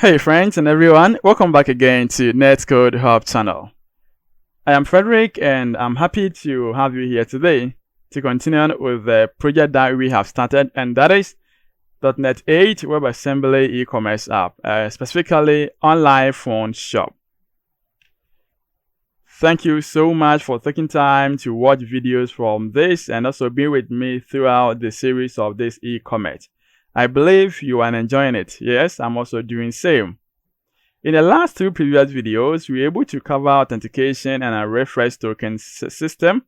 Hey friends and everyone, welcome back again to Netcode-Hub channel. I am Frederick and I'm happy to have you here today to continue on with the project that we have started, and that is .NET 8 WebAssembly e-commerce app, specifically online phone shop. Thank you so much for taking time to watch videos from this and also be with me throughout the series of this e-commerce. I believe you are enjoying it. Yes, I'm also doing same. In the last two previous videos, we were able to cover authentication and a refresh token system.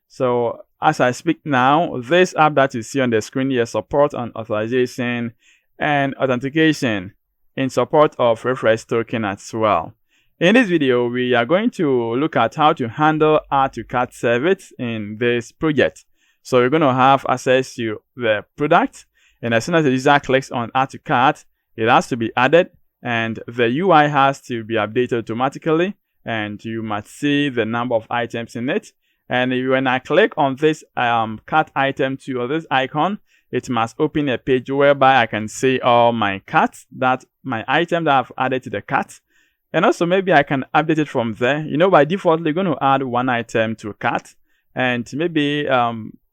So as I speak now, this app that you see on the screen here supports on authorization and authentication in support of refresh token as well. In this video, we are going to look at how to handle add to cart service in this project. So you're going to have access to the product, and as soon as the user clicks on add to cart, it has to be added, and the UI has to be updated automatically, and you must see the number of items in it. And when I click on this cart item 2 or this icon, it must open a page whereby I can see all my carts, that my item that I've added to the cart. And also maybe I can update it from there. By default, you're going to add one item to a cart, and maybe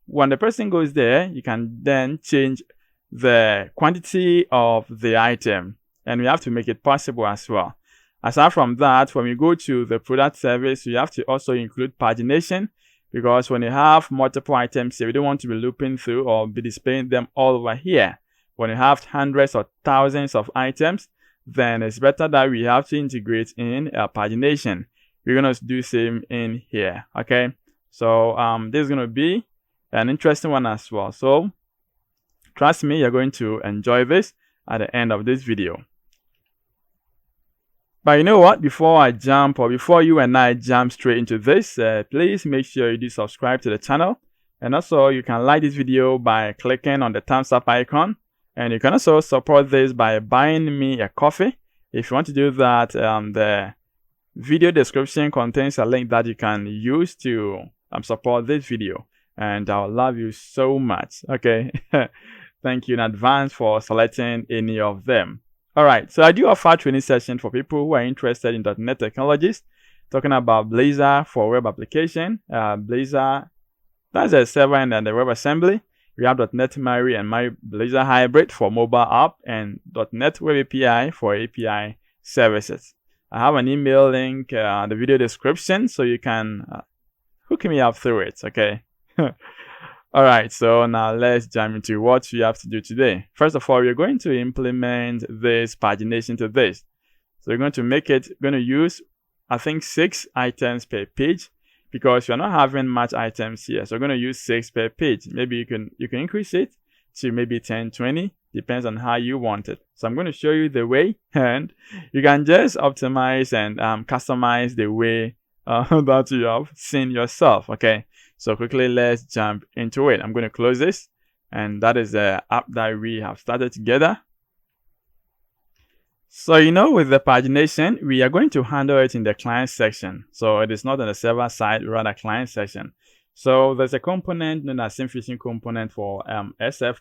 when the person goes there, you can then change the quantity of the item, and we have to make it possible as well. Aside from that, when we go to the product service, you have to also include pagination, because when you have multiple items here, we don't want to be looping through or be displaying them all over here. When you have hundreds or thousands of items, then it's better that we have to integrate in pagination. We're going to do same in here. Okay, so this is going to be an interesting one as well. So trust me, you're going to enjoy this at the end of this video. But you know what? Before you and I jump straight into this, please make sure you do subscribe to the channel. And also, you can like this video by clicking on the thumbs up icon. And you can also support this by buying me a coffee. If you want to do that, the video description contains a link that you can use to support this video. And I'll love you so much. Okay. Thank you in advance for selecting any of them. Alright, so I do offer training session for people who are interested in .NET technologies, talking about Blazor for web application, Blazor, that's the server and then the WebAssembly. We have .NET Mari and my Blazor Hybrid for mobile app, and .NET Web API for API services. I have an email link in the video description, so you can hook me up through it, okay? Alright, so now let's jump into what we have to do today. First of all, we're going to implement this pagination to this. So we're going to use, I think, 6 items per page, because you're not having much items here. So we're going to use 6 per page. Maybe you can increase it to maybe 10, 20, depends on how you want it. So I'm going to show you the way, and you can just optimize and customize the way that you have seen yourself, okay? So quickly, let's jump into it. I'm going to close this, and that is the app that we have started together. So with the pagination, we are going to handle it in the client section. So it is not on the server side, rather client section. So there's a component known as SyncFusion component for SF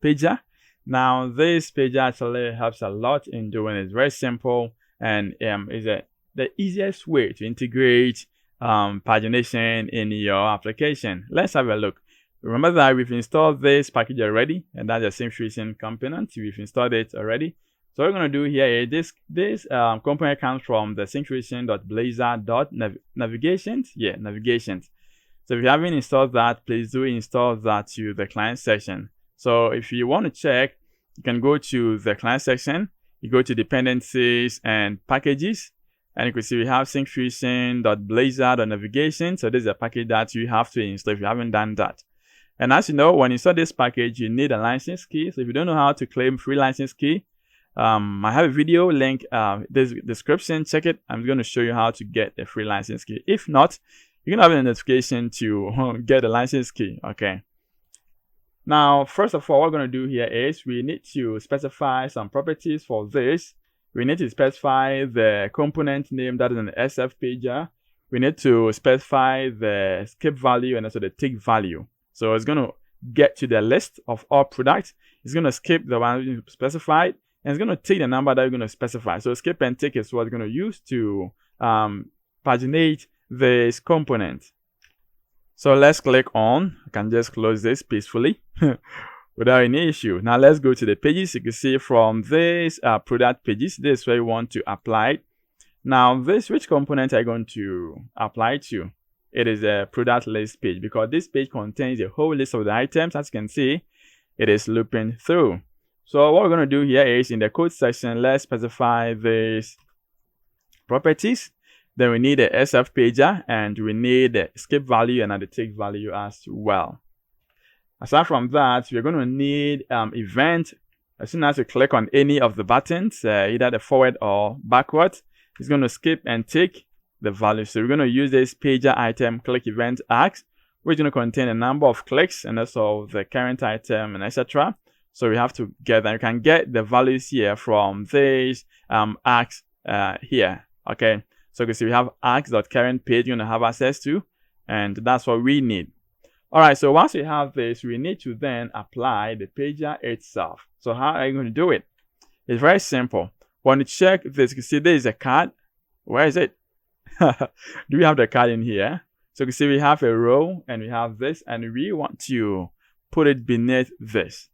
pager. Now this pager actually helps a lot in doing it. It's very simple, and is the easiest way to integrate pagination in your application. Let's have a look. Remember that we've installed this package already, and that's the SyncFusion component. We've installed it already. So what we're going to do here is this component comes from the SyncFusion.blazor.navigations. Yeah, navigations. So if you haven't installed that, please do install that to the client section. So if you want to check, you can go to the client section. You go to dependencies and packages, and you can see we have SyncFusion.blazor.navigation. So this is a package that you have to install if you haven't done that. And as you know, when you install this package, you need a license key. So if you don't know how to claim free license key, I have a video link this description. Check it. I'm going to show you how to get a free license key. If not, you can have a notification to get a license key. Okay. Now, first of all, what we're going to do here is we need to specify some properties for this. We need to specify the component name that is an SF pager. We need to specify the skip value and also the tick value. So it's going to get to the list of all products. It's going to skip the one specified. and it's going to take the number that you're going to specify. So skip and take is what we're going to use to paginate this component. So let's click on. I can just close this peacefully without any issue. Now let's go to the pages. You can see from this product pages, this is where you want to apply it. Now which component are you going to apply to? It is a product list page, because this page contains a whole list of the items. As you can see, it is looping through. So what we're going to do here is in the code section, let's specify these properties. Then we need a SF pager, and we need a skip value and a take value as well. Aside from that, we're going to need event. As soon as you click on any of the buttons, either the forward or backward, it's going to skip and take the value. So we're going to use this pager item click event ask, which is going to contain a number of clicks and also the current item and etc. So we have to get that. You can get the values here from this ask here. Okay, so you can see we have ask.current page you're going to have access to, and that's what we need. All right, so once we have this, we need to then apply the pager itself. So how are you going to do it? It's very simple. When you check this, you can see there is a card. Where is it? Do we have the card in here? So you can see we have a row and we have this, and we want to put it beneath this.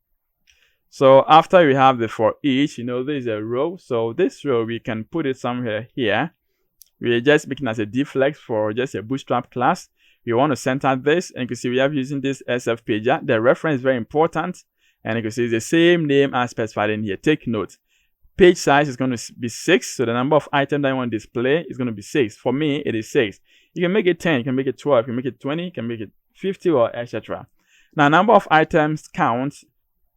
So after we have the for each, there is a row. So this row, we can put it somewhere here. We're just making as a deflex for just a bootstrap class. We want to center this, and you can see we have using this SF pager. The reference is very important, and you can see it's the same name as specified in here. Take note. Page size is going to be 6, so the number of items that I want to display is going to be 6. For me, it is 6. You can make it 10, you can make it 12, you can make it 20, you can make it 50, or etc. Now, number of items count.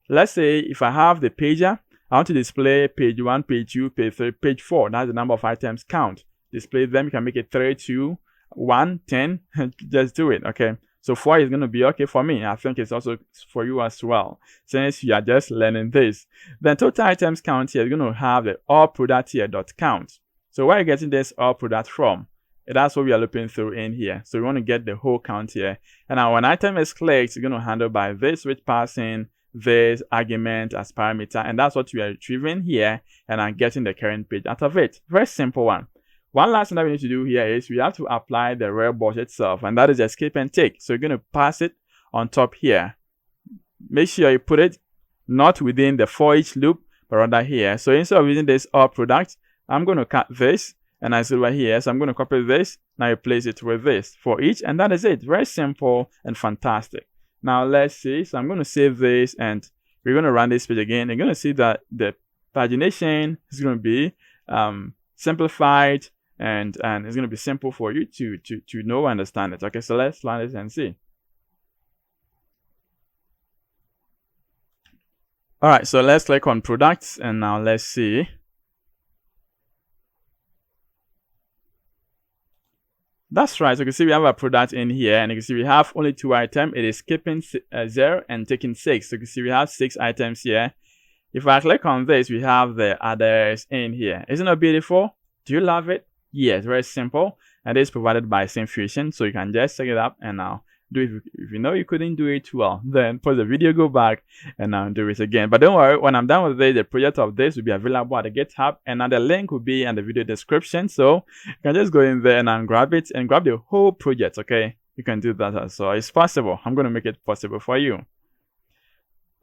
Let's say if I have the pager, I want to display page 1, page 2, page 3, page 4. That's the number of items count. Display them. You can make it 3, 2, 1, 10. Just do it. Okay. So 4 is going to be okay for me. I think it's also for you as well, since you are just learning this. Then total items count here is going to have the all product here dot count. So where are you getting this all product from? That's what we are looping through in here. So we want to get the whole count here. And now when item is clicked, it's going to handle by this, which pass in this argument as parameter. And that's what we are retrieving here. And I'm getting the current page out of it. Very simple one. One last thing that we need to do here is we have to apply the rel box itself, and that is escape and take. So you're going to pass it on top here. Make sure you put it not within the for each loop, but rather here. So instead of using this all product, I'm going to cut this, and I see right here. So I'm going to copy this. Now replace it with this for each, and that is it. Very simple and fantastic. Now let's see. So I'm going to save this, and we're going to run this page again. You're going to see that the pagination is going to be simplified. And it's going to be simple for you to know and understand it. Okay, so let's run this and see. All right, so let's click on products, and now let's see. That's right. So you can see we have a product in here, and you can see we have only 2 items. It is skipping 0 and taking 6. So you can see we have 6 items here. If I click on this, we have the others in here. Isn't it beautiful? Do you love it? Yes, very simple, and it's provided by SimFusion, so you can just set it up and now do it. If you know you couldn't do it well, then pause the video, go back, and now do it again. But don't worry, when I'm done with this, the project of this will be available at the GitHub, and now the link will be in the video description, so you can just go in there and grab it and grab the whole project. Okay, you can do that, so it's possible. I'm going to make it possible for you.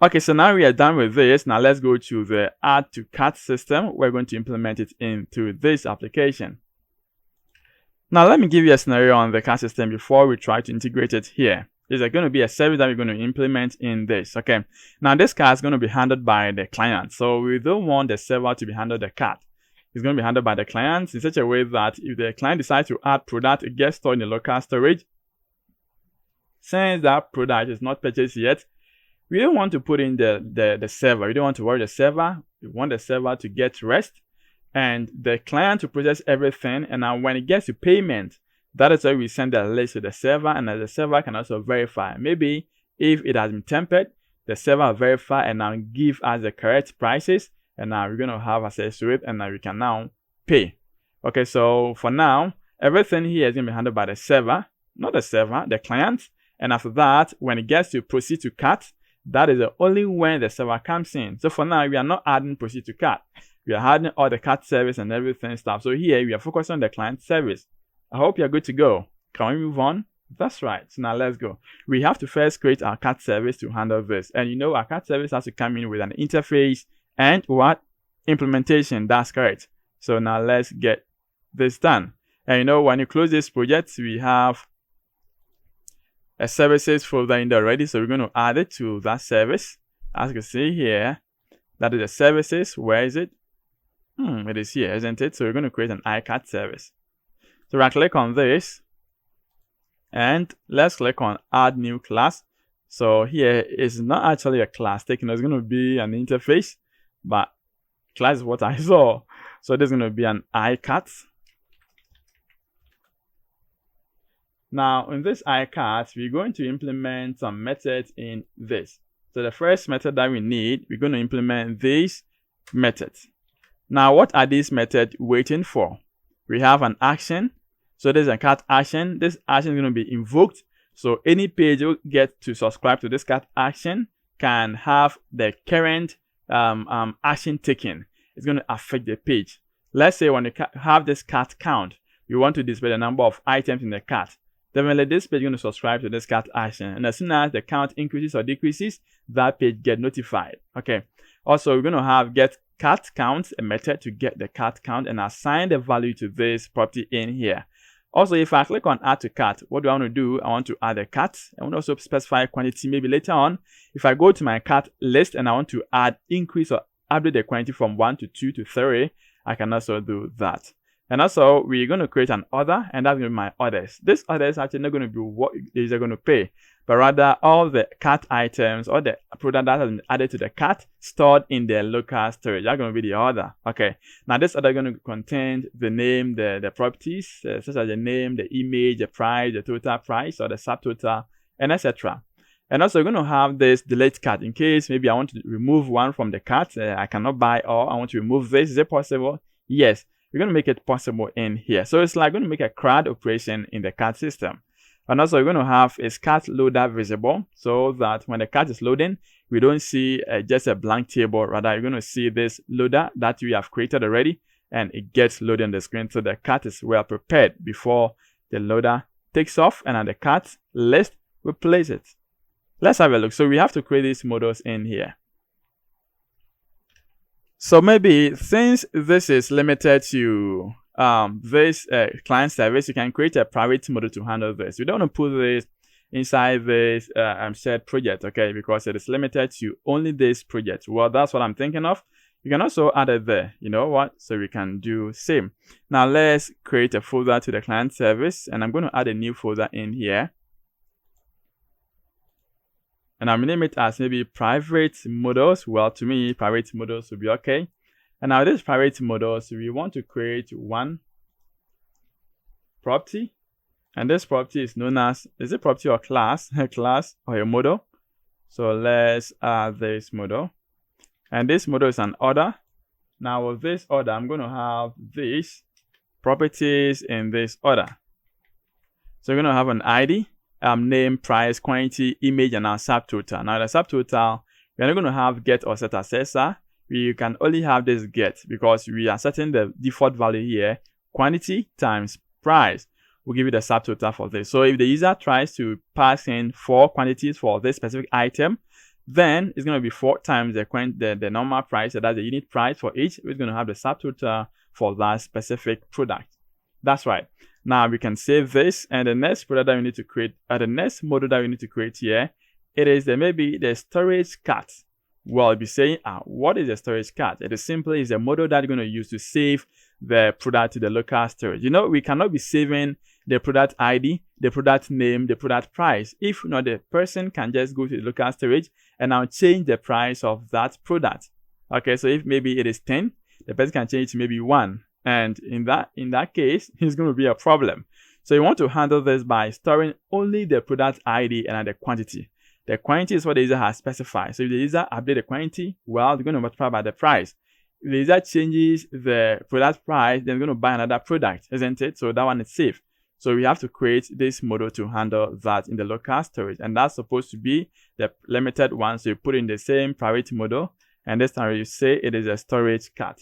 Okay, so now we are done with this. Now let's go to the add to cart system. We're going to implement it into this application. Now, let me give you a scenario on the cart system before we try to integrate it here. There's going to be a service that we're going to implement in this. Okay. Now, this cart is going to be handled by the client. So we don't want the server to be handled the cart. It's going to be handled by the client in such a way that if the client decides to add product, it gets stored in the local storage. Since that product is not purchased yet, we don't want to put in the server. We don't want to worry the server. We want the server to get rest, and the client to process everything. And now when it gets to payment, that is why we send the list to the server, and the server can also verify. Maybe if it has been tempered, the server will verify and now give us the correct prices, and now we're going to have access to it, and now we can now pay. Okay, so for now, everything here is going to be handled by the server, not the server, the client. And after that, when it gets to proceed to cart, That is only when the server comes in. So for now, we are not adding proceed to cart. We are adding all the cart service and everything stuff. So here we are focused on the client service. I hope you're good to go. Can we move on? That's right. So now let's go. We have to first create our cart service to handle this. And you know, our cart service has to come in with an interface and what? Implementation. That's correct. So now let's get this done. And you know, when you close this project, we have a services folder in there already. So we're going to add it to that service. As you can see here, that is the services. Where is it? It is here, isn't it? So we're going to create an iCart service. So right click on this and let's click on add new class. So here is not actually a class taken, it's going to be an interface, but class is what I saw. So this is going to be an iCart. Now in this iCart, we're going to implement some methods in this. So the first method that we need, we're going to implement these methods. Now what are these methods waiting for? We have an action. So there's a cart action. This action is going to be invoked. So any page you get to subscribe to this cart action can have the current action taken. It's going to affect the page. Let's say when you have this cart count, you want to display the number of items in the cart. Definitely this page is going to subscribe to this cart action. And as soon as the count increases or decreases, that page get notified. Okay. Also, we're going to have get cart count, a method to get the cart count and assign the value to this property in here. Also, if I click on add to cart, what do I want to do? I want to add a cart. I want to also specify quantity. Maybe later on, if I go to my cart list and I want to add, increase or update the quantity from 1 to 2 to 3, I can also do that. And also, we're going to create an order, and that's going to be my orders. This order is actually not going to be what they're going to pay, but rather all the cart items or the product that has been added to the cart stored in the local storage. That's going to be the order. Okay. Now, this order is going to contain the name, the properties, such as the name, the image, the price, the total price, or the subtotal, and etc. And also, we're going to have this delete cart in case maybe I want to remove one from the cart. I cannot buy all. I want to remove this. Is it possible? Yes. We're going to make it possible in here. So it's like going to make a CRUD operation in the cart system. And also we're going to have a cart loader visible so that when the cart is loading, we don't see just a blank table. Rather, you're going to see this loader that we have created already, and it gets loaded on the screen. So the cart is well prepared before the loader takes off, and at the cart list, we place it. Let's have a look. So we have to create these models in here. So maybe since this is limited to this client service, you can create a private model to handle this. You don't want to put this inside this shared project, okay, because it is limited to only this project. Well, that's what I'm thinking of. You can also add it there. You know what? So we can do same. Now let's create a folder to the client service, and I'm going to add a new folder in here. And I'm name it as maybe private models. Well, to me, private models will be okay. And now this private models, we want to create one property. And this property is known as, is it property or class? A class or a model. So let's add this model. And this model is an order. Now with this order, I'm going to have these properties in this order. So we're going to have an ID. Name, price, quantity, image, and our subtotal. Now the subtotal, we're not going to have get or set assessor. We can only have this get because we are setting the default value here, quantity times price. We'll give you the subtotal for this. So if the user tries to pass in 4 quantities for this specific item, then it's going to be 4 times the normal price, so that's the unit price for each. We're going to have the subtotal for that specific product. That's right. Now we can save this, and the next product that we need to create, the next model that we need to create here, it is maybe the storage cart. Well, you'll be saying, what is a storage cart? It is simply a model that you're going to use to save the product to the local storage. You know, we cannot be saving the product ID, the product name, the product price. If not, the person can just go to the local storage and now change the price of that product. Okay, so if maybe it is 10, the person can change it to maybe 1. And in that case, it's going to be a problem. So you want to handle this by storing only the product ID and the quantity. The quantity is what the user has specified. So if the user updates the quantity, well, they're going to multiply by the price. If the user changes the product price, then they're going to buy another product, isn't it? So that one is safe. So we have to create this model to handle that in the local storage, and that's supposed to be the limited one. So you put in the same private model, and this time you say it is a storage cart.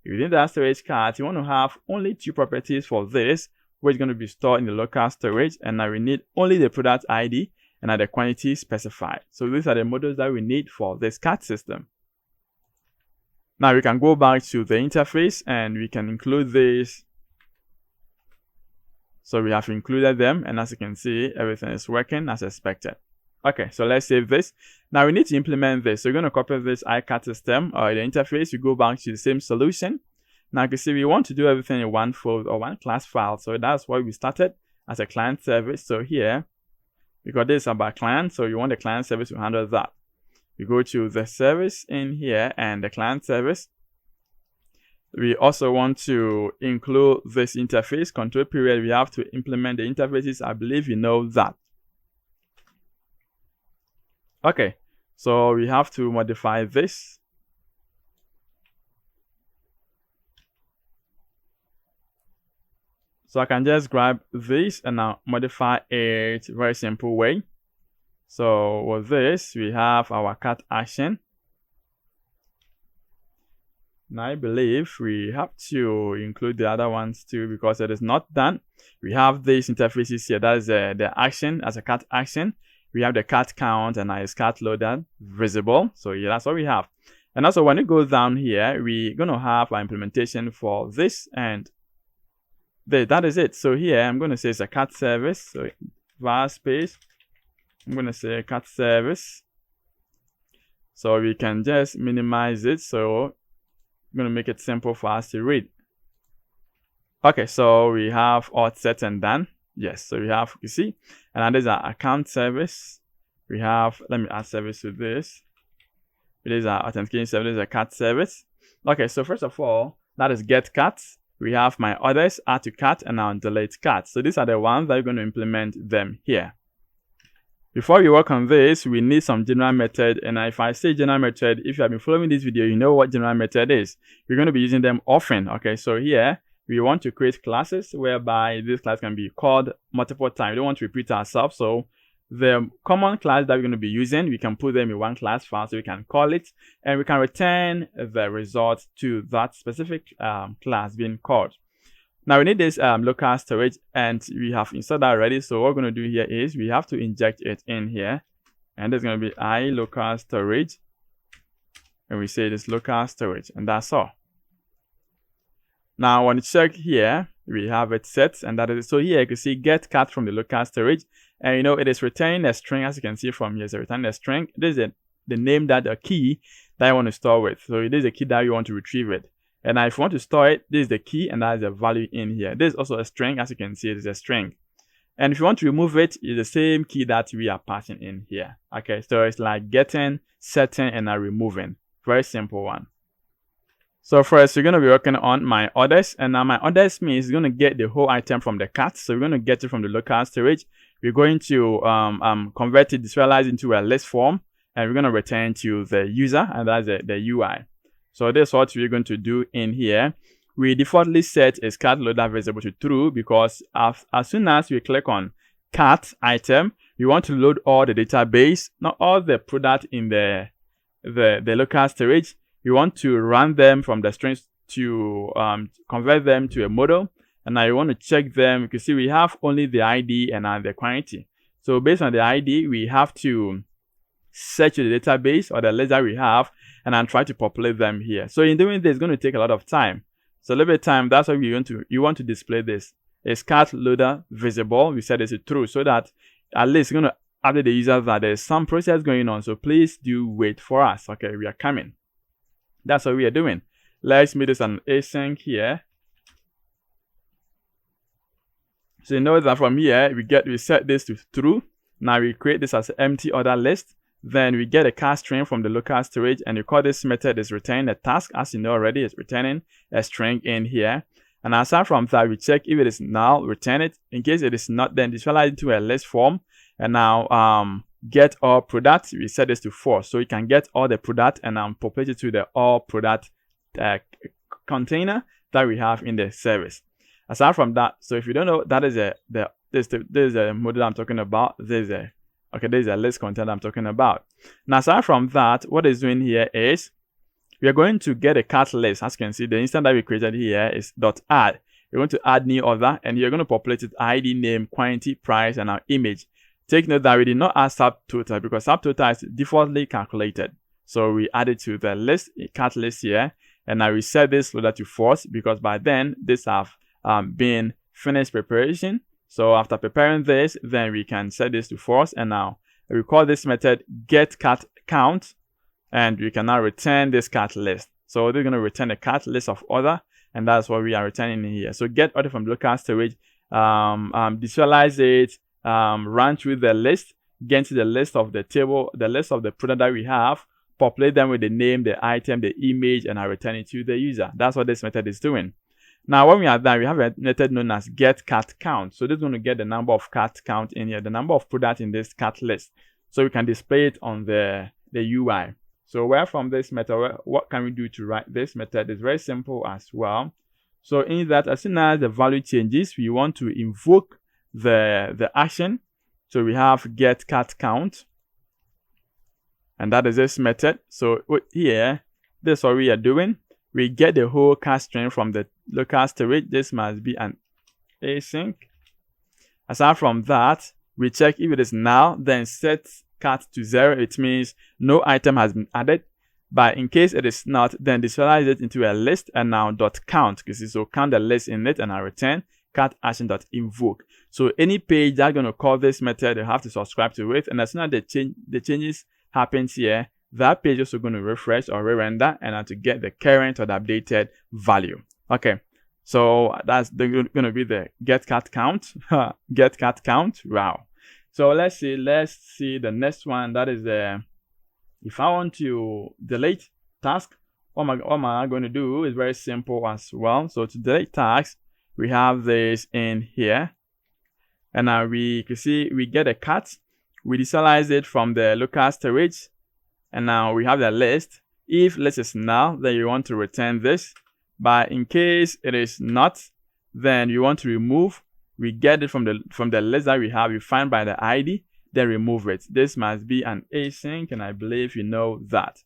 Within that storage cart, you want to have only 2 properties for this, which is going to be stored in the local storage, and now we need only the product ID and the quantity specified. So these are the models that we need for this cart system. Now we can go back to the interface and we can include this. So we have included them, and as you can see, everything is working as expected. Okay, so let's save this. Now we need to implement this. So we're going to copy this iCart system or the interface. You go back to the same solution. Now you can see we want to do everything in one folder or one class file. So that's why we started as a client service. So here, because this is about client, so you want the client service to handle that. You go to the service in here and the client service. We also want to include this interface control period. We have to implement the interfaces. I believe you know that. Okay, so we have to modify this. So I can just grab this and now modify it very simple way. So with this, we have our cart action. Now I believe we have to include the other ones too, because it is not done. We have these interfaces here. That is the action as a cart action. We have the cart count and now it's cart loader visible. So yeah, that's what we have. And also when you go down here, we're going to have our implementation for this, and that is it. So here I'm going to say it's a cart service. So var space, I'm going to say cart service. So we can just minimize it. So I'm going to make it simple for us to read. Okay, so we have all set and done. Yes, so we have, you see, and there's our account service. We have, let me add service to this. It is our authentication service, a cart service. Okay, so first of all, that is get carts. We have my others, add to cart, and now delete cart. So these are the ones that are going to implement them here. Before we work on this, we need some general method. And if I say general method, if you have been following this video, you know what general method is. We're going to be using them often. Okay, so here we want to create classes whereby this class can be called multiple times. We don't want to repeat ourselves. So the common class that we're going to be using, we can put them in one class file, so we can call it, and we can return the result to that specific class being called. Now we need this local storage, and we have installed that already. So what we're going to do here is we have to inject it in here, and there's going to be local storage, and we say this local storage, and that's all. Now when you check here, we have it set, and that is it. So here you can see get cart from the local storage, and you know it is returning a string, as you can see from here. It's returning a string. This is the name that the key that I want to store with. So this is the key that you want to retrieve it. And now if you want to store it, this is the key, and that is the value in here. This is also a string, as you can see, it is a string. And if you want to remove it, it's the same key that we are passing in here. Okay, so it's like getting, setting, and now removing. Very simple one. So first, we're going to be working on my orders, and now my orders means it's going to get the whole item from the cart. So we're going to get it from the local storage. We're going to convert it, deserialize into a list form, and we're going to return to the user, and that's the UI. So this is what we're going to do in here. We defaultly set is cart loader visible to true, because as soon as we click on cart item, we want to load all the database, not all the product in the local storage. We want to run them from the strings to convert them to a model, and now you want to check them. You can see we have only the ID and the quantity. So based on the ID, we have to search the database or the list that we have, and then try to populate them here. So in doing this, it's going to take a lot of time. So a little bit of time, that's why you want to display this. Is cart loader visible? We said it's true, so that at least you're going to update the user that there's some process going on. So please do wait for us. Okay, we are coming. That's what we are doing. Let's make this an async here. So you know that from here we set this to true. Now we create this as an empty order list. Then we get a cart string from the local storage, and you call this method is return a task. As you know already, it's returning a string in here. And aside from that, we check if it is null, return it. In case it is not, then deserialize it to a list form. And now get all product, we set this to 4, so you can get all the product and populate it to the all product container that we have in the service. Aside from that, so if you don't know, that is this is a model I'm talking about. This is a list content I'm talking about. Now, aside from that, what it's doing here is we are going to get a cart list. As you can see, the instance that we created here is .add. We're going to add new other, and you're going to populate it ID, name, quantity, price, and our image. Take note that we did not add subtotal because subtotal is defaultly calculated. So we added to the list, cart list here, and I will set this loader to false because by then this have been finished preparation. So after preparing this, then we can set this to false, and now we call this method get cart count, and we can now return this cart list. So they're going to return a cart list of order, and that's what we are returning in here. So get order from local storage, visualize it, run through the list, get to the list of the table, the list of the product that we have, populate them with the name, the item, the image, and I return it to the user. That's what this method is doing. Now, when we are done, we have a method known as get cart count. So this is going to get the number of cart count in here, the number of products in this cart list. So we can display it on the UI. So where from this method, what can we do to write this method? It's very simple as well. So in that, as soon as the value changes, we want to invoke the action. So we have get cart count, and that is this method. So here, this is what we are doing. We get the whole cart string from the local storage. This must be an async. Aside from that, we check if it is null, then set cart to 0. It means no item has been added. But in case it is not, then visualize it into a list and now .count, because so count the list in it, and I return cart action.invoke. So any page that's going to call this method, you have to subscribe to it, and as soon as the changes happens here, that page is also going to refresh or re-render and to get the current or the updated value. Okay, so that's going to be the get cart count. Get cart count. Wow. So let's see the next one. That is if I want to delete task, what am I going to do is very simple as well. So to delete tasks, we have this in here, and now we can see we get a cart. We initialize it from the local storage, and now we have the list. If list is null, then you want to return this. But in case it is not, then you want to remove. We get it from the list that we have. You find by the ID, then remove it. This must be an async, and I believe you know that.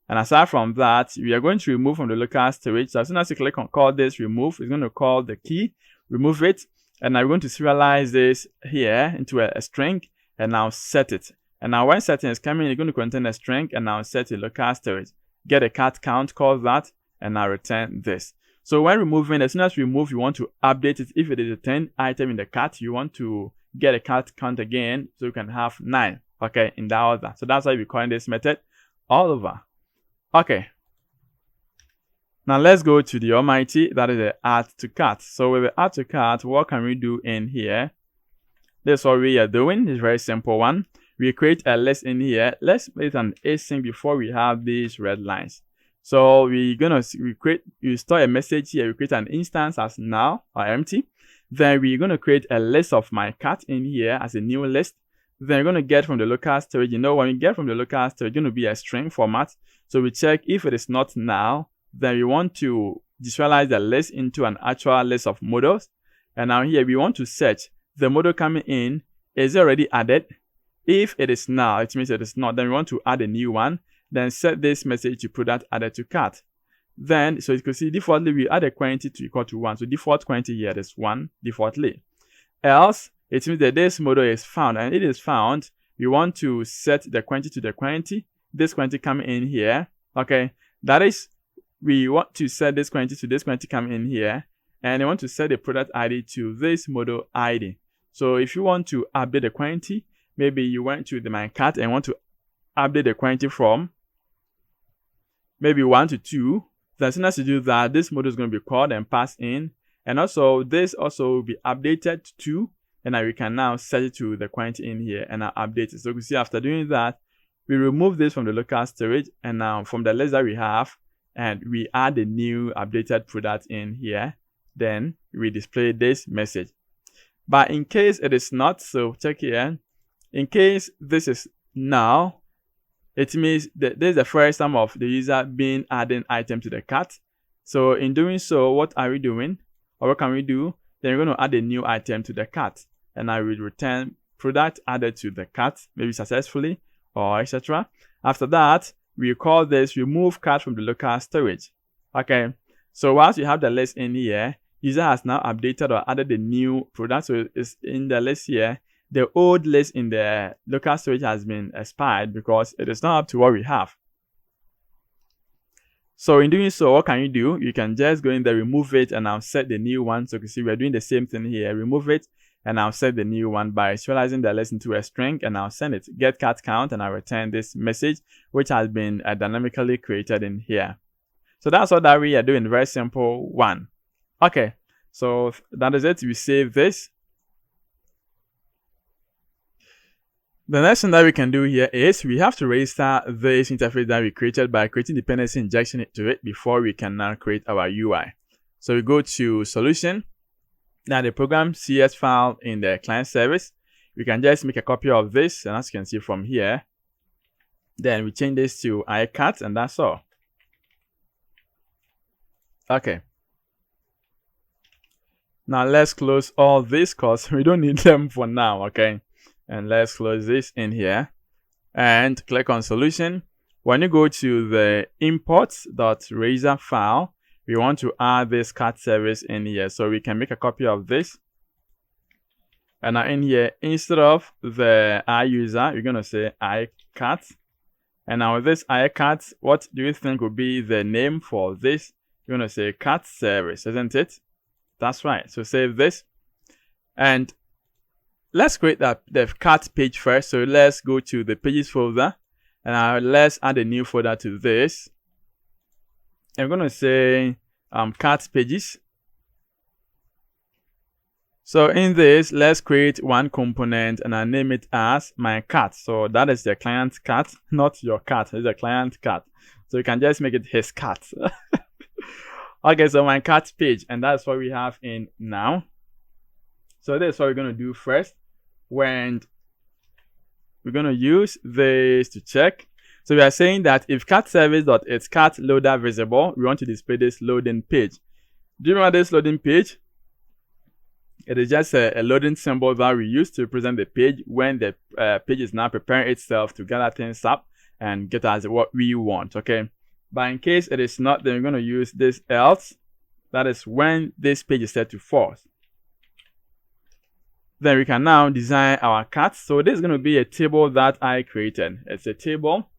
And aside from that, we are going to remove from the local storage. So as soon as you click on call this remove, it's going to call the key, remove it, and I'm going to serialize this here into a string, and now set it. And now when setting is coming, you're going to contain a string, and now set it local storage. Get a cart count, call that, and now return this. So when removing, as soon as we remove, you want to update it. If it is a 10 item in the cart, you want to get a cart count again, so you can have 9. Okay, in that order. So that's why we're calling this method all over. Okay. Now let's go to the almighty, that is the add to cart. So with the add to cart, what can we do in here? This is what we are doing. It's a very simple one. We create a list in here. Let's make an async before we have these red lines. So we store a message here. We create an instance as null or empty. Then we're going to create a list of my cart in here as a new list. Then we're going to get from the local storage. You know, when we get from the local storage, it's going to be a string format. So we check if it is not null, then we want to visualize the list into an actual list of models. And now here we want to search the model coming in. Is it already added? If it is null, it means it is not. Then we want to add a new one. Then set this message to product added to cart. Then, so you can see defaultly we add a quantity to equal to 1. So default quantity here is 1 defaultly. Else, it means that this model is found, and it is found. We want to set the quantity to the quantity. This quantity coming in here. Okay, that is, we want to set this quantity to this quantity coming in here, and we want to set the product ID to this model ID. So if you want to update the quantity, maybe you went to the my cart and want to update the quantity from maybe 1 to 2. So as soon as you do that, this model is going to be called and passed in. And also, this also will be updated to 2. And now we can now set it to the quantity in here and now update it. So you can see after doing that, we remove this from the local storage. And now from the list that we have, and we add a new updated product in here. Then we display this message. But in case it is not, so check here. In case this is null, it means that this is the first time of the user being adding item to the cart. So in doing so, what are we doing? Or what can we do? Then we're going to add a new item to the cart, and I will return product added to the cart, maybe successfully or etc. After that, we call this remove cart from the local storage. Okay, so once you have the list in here, user has now updated or added a new product, so it's in the list here. The old list in the local storage has been expired because it is not up to what we have. So in doing so, what can you do? You can just go in there, remove it, and I'll set the new one. So you can see we're doing the same thing here. Remove it, and I'll set the new one by initializing the list into a string, and I'll send it. Get cart count, and I'll return this message, which has been dynamically created in here. So that's all that we are doing. Very simple one. Okay, so that is it. We save this. The next thing that we can do here is we have to register this interface that we created by creating dependency injection to it before we can now create our UI. So we go to solution. Now the program CS file in the client service. We can just make a copy of this, and as you can see from here, then we change this to iCart, and that's all. Okay. Now let's close all this because we don't need them for now, okay? And let's close this in here and click on solution. When you go to the imports.razor file, we want to add this cart service in here. So we can make a copy of this. And now in here, instead of the iUser, you're going to say iCart. And now with this iCart, what do you think will be the name for this? You're going to say cart service, isn't it? That's right. So save this. And let's create the cart page first. So let's go to the pages folder, and let's add a new folder to this. I'm going to say cart pages. So in this, let's create one component, and I name it as my cart. So that is the client cart, not your cart. It's a client cart. So you can just make it his cart. Okay, so my cart page, and that's what we have in now. So this is what we're going to do first. When we're going to use this to check. So we are saying that if cart service.its cart loader visible, we want to display this loading page. Do you remember this loading page? It is just a loading symbol that we use to represent the page when the page is now preparing itself to gather things up and get us what we want, okay? But in case it is not, then we're going to use this else. That is when this page is set to false. Then we can now design our cart. So this is going to be a table that I created. It's a table.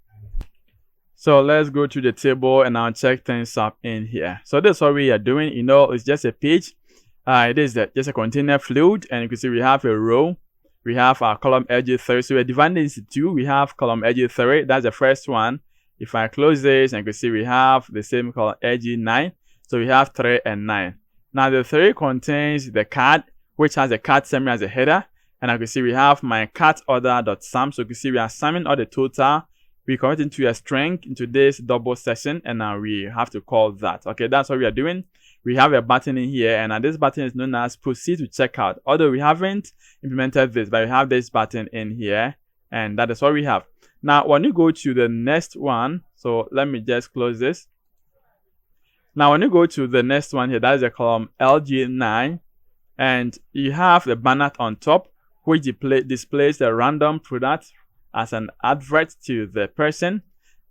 So let's go to the table and I'll check things up in here. So this is what we are doing. You know, it's just a page. It is just a container fluid, and you can see we have a row. We have our column edge3. So we're dividing this into two. We have column edge3. That's the first one. If I close this, and you can see we have the same column edge9. So we have 3 and 9. Now the 3 contains the card, which has a cart summary as a header. And I can see we have my cart order.sum. So you can see we are summing all the total. We convert into a string into this double session, and now we have to call that. Okay, that's what we are doing. We have a button in here, and this button is known as proceed to checkout. Although we haven't implemented this, but we have this button in here, and that is what we have. Now, when you go to the next one, so let me just close this. Now, when you go to the next one here, that is the column LG9, and you have the banner on top, which displays the random product as an advert to the person.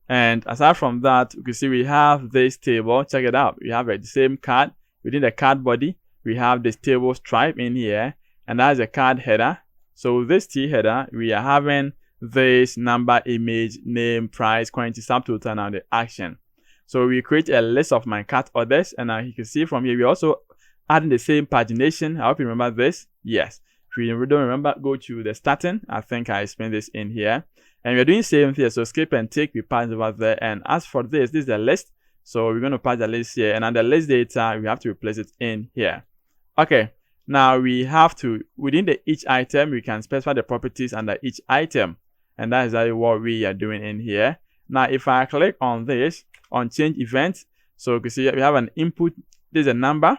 And aside from that, you can see we have this table. Check it out. We have the same card. Within the card body, we have this table stripe in here, and that's a card header. So with this T header, we are having this number, image, name, price, quantity, subtotal, and the action. So we create a list of my cart orders, and now you can see from here, we also adding the same pagination. I hope you remember this. Yes. If you don't remember, go to the starting. I think I explained this in here. And we're doing same here. So skip and take, we pass over there. And as for this is the list. So we're going to pass the list here. And on the list data, we have to replace it in here. Okay. Now we have to, within each item, we can specify the properties under each item. And that is exactly what we are doing in here. Now, if I click on this, on change event, so you can see we have an input. This is a number.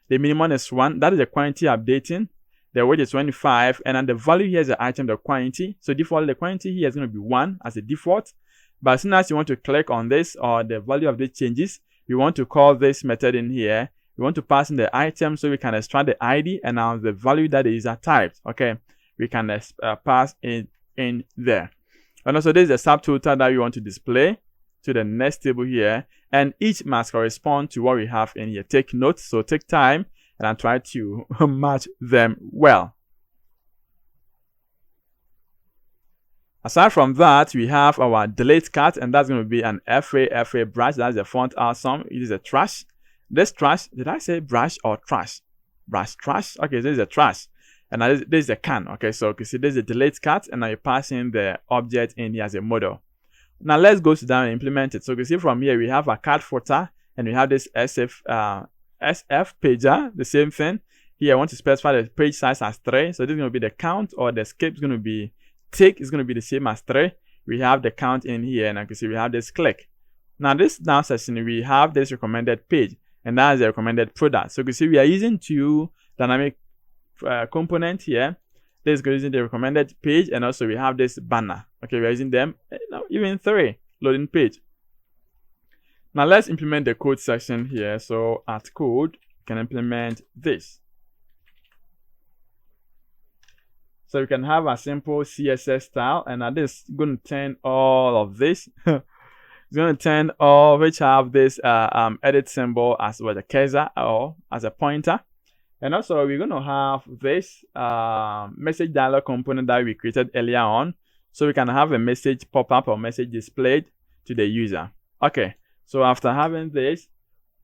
The minimum is 1. That is the quantity updating. The weight is 25, and then the value here is the item, the quantity. So default, the quantity here is going to be 1 as a default. But as soon as you want to click on this or the value of this changes, we want to call this method in here, we want to pass in the item, so we can extract the ID and now the value that the user typed. Okay, we can pass it in there. And also this is the subtotal that we want to display to the next table here, and each must correspond to what we have in here. Take notes, so take time and I'll try to match them well. Aside from that, we have our delete cat, and that's going to be an FA brush. That's the font awesome. It is a trash. This trash, did I say brush or trash? Brush, trash. Okay, this is a trash. And now this is a can. Okay, so you can see this is a delete cat, and now you're passing the object in here as a model. Now let's go down and implement it. So you can see from here we have a cat footer, and we have this SF pager, the same thing. Here I want to specify the page size as 3. So this is going to be the count, or the skip is going to be tick is going to be the same as 3. We have the count in here, and you can see we have this click. Now this down section we have this recommended page, and that is the recommended product. So you can see we are using 2 dynamic components here. This is using the recommended page, and also we have this banner. Okay, we are using them, even 3 loading page. Now let's implement the code section here. So at code, you can implement this. So we can have a simple CSS style, and now this is going to turn all of this. It's going to turn all which have this edit symbol as well, the cursor or as a pointer. And also we're going to have this message dialog component that we created earlier on, so we can have a message pop up or message displayed to the user. Okay, so after having this,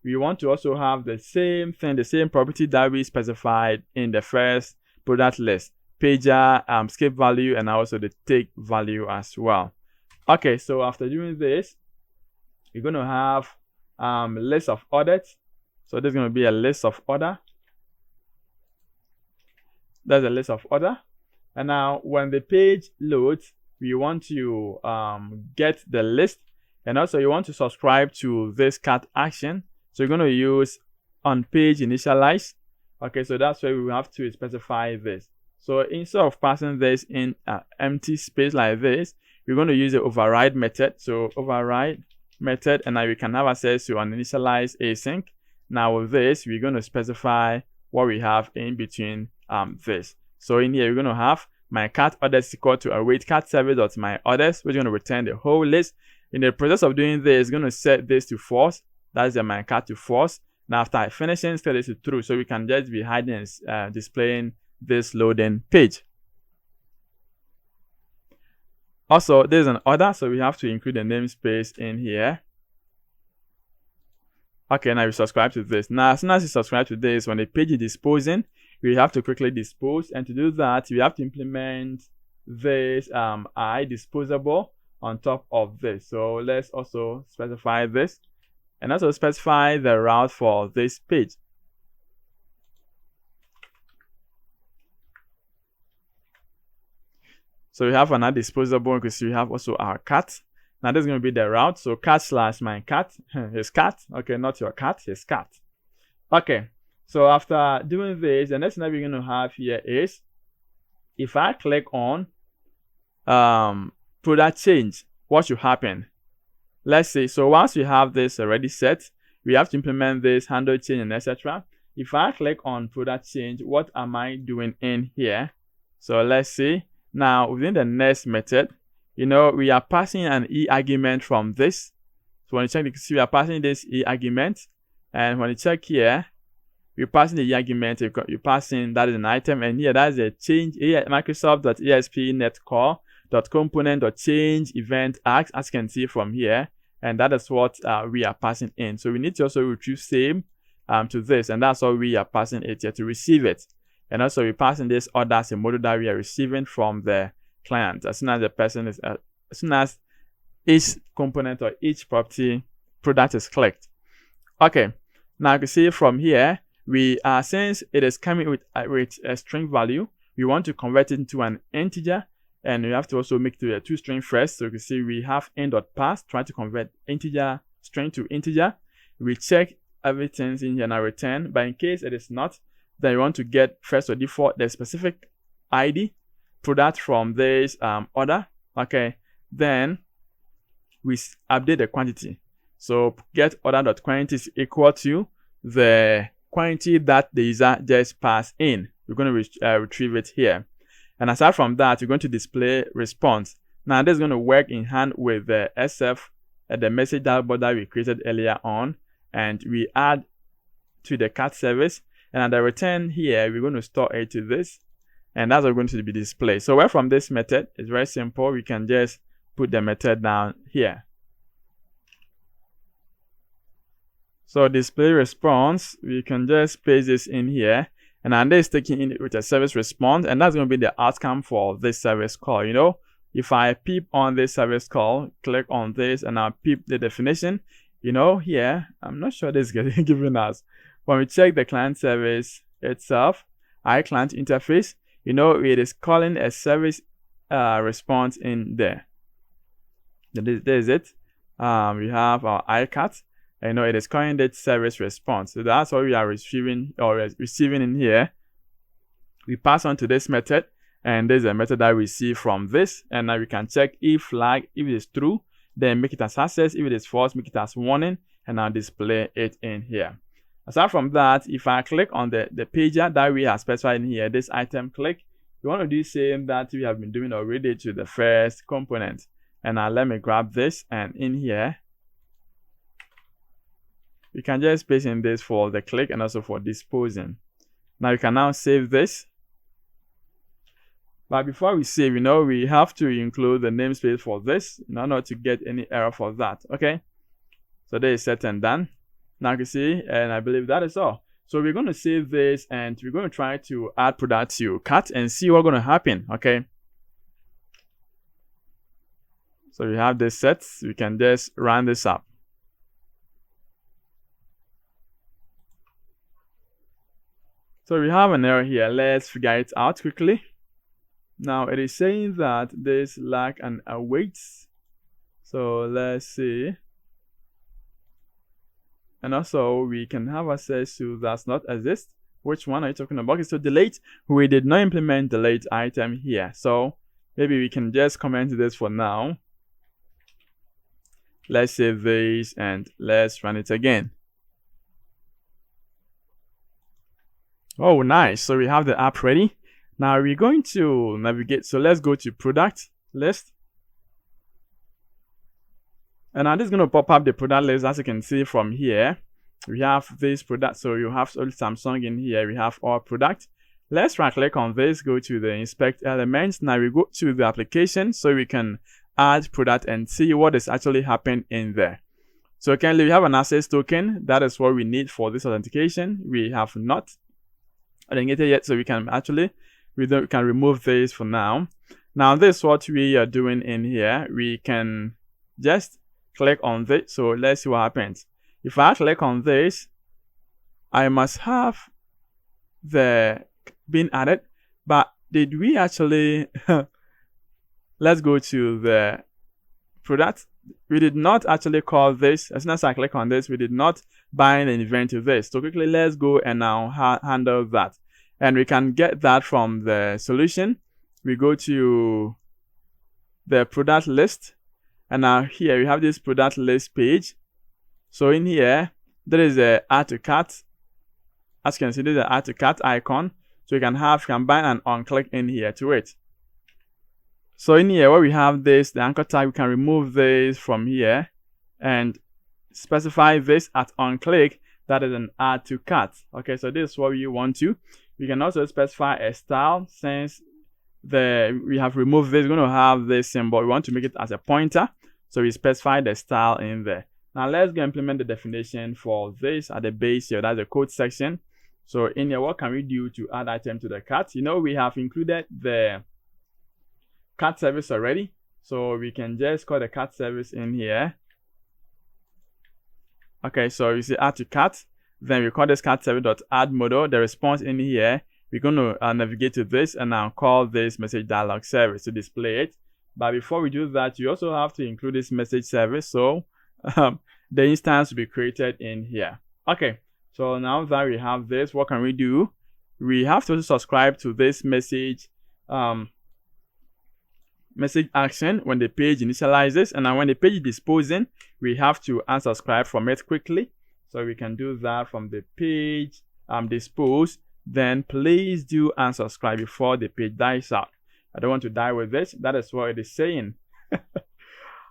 we want to also have the same thing, the same property that we specified in the first product list. Pager, skip value, and also the take value as well. Okay, so after doing this, you're going to have a list of orders. So there's going to be a list of order. There's a list of order. And now when the page loads, we want to get the list, and also you want to subscribe to this cat action. So you're going to use on page initialize. Okay, so that's where we have to specify this. So instead of passing this in an empty space like this, we're going to use the override method. So override method, and now we can have access to an initialize async. Now with this, we're going to specify what we have in between this. So in here, we're going to have my cat orders equal to await cat service.my orders, which is going to return the whole list. In the process of doing this, it's going to set this to false. That's the my cat to false. Now after finishing, set this to true. So we can just be hiding and displaying this loading page. Also, there's an order, so we have to include the namespace in here. Okay, now we subscribe to this. Now as soon as you subscribe to this, when the page is disposing, we have to quickly dispose, and to do that we have to implement this I disposable on top of this. So let's also specify this, and also specify the route for this page. So we have another disposable because we have also our cat. Now this is going to be the route. So cat slash my cat, his cat. Okay, not your cat, his cat. Okay, so after doing this, the next thing that we're going to have here is, if I click on product change, what should happen? Let's see. So once we have this already set, we have to implement this handle change and etc. If I click on product change, what am I doing in here? So let's see. Now within the next method, we are passing an e argument from this. So when you check, you can see we are passing this e argument, and when you check here, we're passing the e argument. You're passing that is an item, and here that is a change Microsoft.esp netcore.component.change event args, as you can see from here, and that is what we are passing in. So we need to also retrieve same to this, and that's how we are passing it here to receive it. And also we're passing this order as a model that we are receiving from the client. As soon as the person is, as soon as each component or each property product is clicked. Okay, now you can see from here, we are, since it is coming with a string value, we want to convert it into an integer, and we have to also make it a toString first. So you can see we have in.parse, try to convert integer string to integer. We check everything in here and I return, but in case it is not, then you want to get first or default the specific ID product from this order. Okay, then we update the quantity. So get order.quantity is equal to the quantity that the user just passed in. We're going to retrieve it here. And aside from that, we're going to display response. Now this is going to work in hand with the SF, the message dashboard that we created earlier on, and we add to the cat service. And at the return here, we're going to store it to this, and that's going to be displayed. So right from this method, it's very simple. We can just put the method down here. So display response, we can just paste this in here, and then this is taking in with a service response, and that's going to be the outcome for this service call. You know, if I peep on this service call, click on this, and I'll peep the definition, you know, here, I'm not sure this is getting given us. When we check the client service itself, client interface, you know, it is calling a service response in there. There's it. We have our iCat. You know, it is calling that service response. So that's what we are receiving in here. We pass on to this method, and there's a method that we receive from this, and now we can check if flag, if it is true, then make it as access. If it is false, make it as warning, and now display it in here. Aside from that, if I click on the pager that we have specified in here, this item click, we want to do the same that we have been doing already to the first component. And now let me grab this, and in here, you can just paste in this for the click and also for disposing. Now you can now save this. But before we save, you know, we have to include the namespace for this in order to get any error for that. Okay. So there is set and done. Now you can see, and I believe that is all. So we're going to save this, and we're going to try to add product to cart and see what's going to happen. Okay. So we have this set. We can just run this up. So we have an error here. Let's figure it out quickly. Now it is saying that this lack an awaits. So let's see. And also we can have access to does not exist. Which one are you talking about? Okay, so delete. We did not implement delete item here. So maybe we can just comment this for now. Let's save this and let's run it again. Oh, nice. So we have the app ready. Now we're going to navigate. So let's go to product list. And now this is going to pop up the product list. As you can see from here, we have this product. So you have Samsung in here. We have our product. Let's right click on this, go to the inspect elements. Now we go to the application so we can add product and see what is actually happening in there. So currently we have an access token. That is what we need for this authentication. We have not authenticated yet, so we can actually we can remove this for now. Now this is what we are doing in here. We can just click on this. So let's see what happens. If I click on this, I must have the been added, but did we actually let's go to the product. We did not actually call this. As soon as I click on this, we did not bind an event to this. So quickly, let's go and now handle that. And we can get that from the solution. We go to the product list. And now here we have this product list page. So in here, there is a add to cart. As you can see, there's an add to cart icon. So you can bind an on click in here to it. So in here, where we have this, the anchor tag, we can remove this from here and specify this at on click. That is an add to cart. Okay, so this is what we want to. We can also specify a style. Since we have removed this, we're going to have this symbol. We want to make it as a pointer. So we specify the style in there. Now let's go implement the definition for this at the base here. That's the code section. So in here, what can we do to add item to the cart? You know, we have included the cart service already. So we can just call the cart service in here. Okay, so you see add to cart. Then we call this cart service.add model. The response in here, we're going to navigate to this and now call this message dialog service to display it. But before we do that, you also have to include this message service. So the instance will be created in here. Okay, so now that we have this, what can we do? We have to subscribe to this message message action when the page initializes, and then when the page is disposing, we have to unsubscribe from it quickly. So we can do that from the page dispose, then please do unsubscribe before the page dies out. I don't want to die with this. That is what it is saying.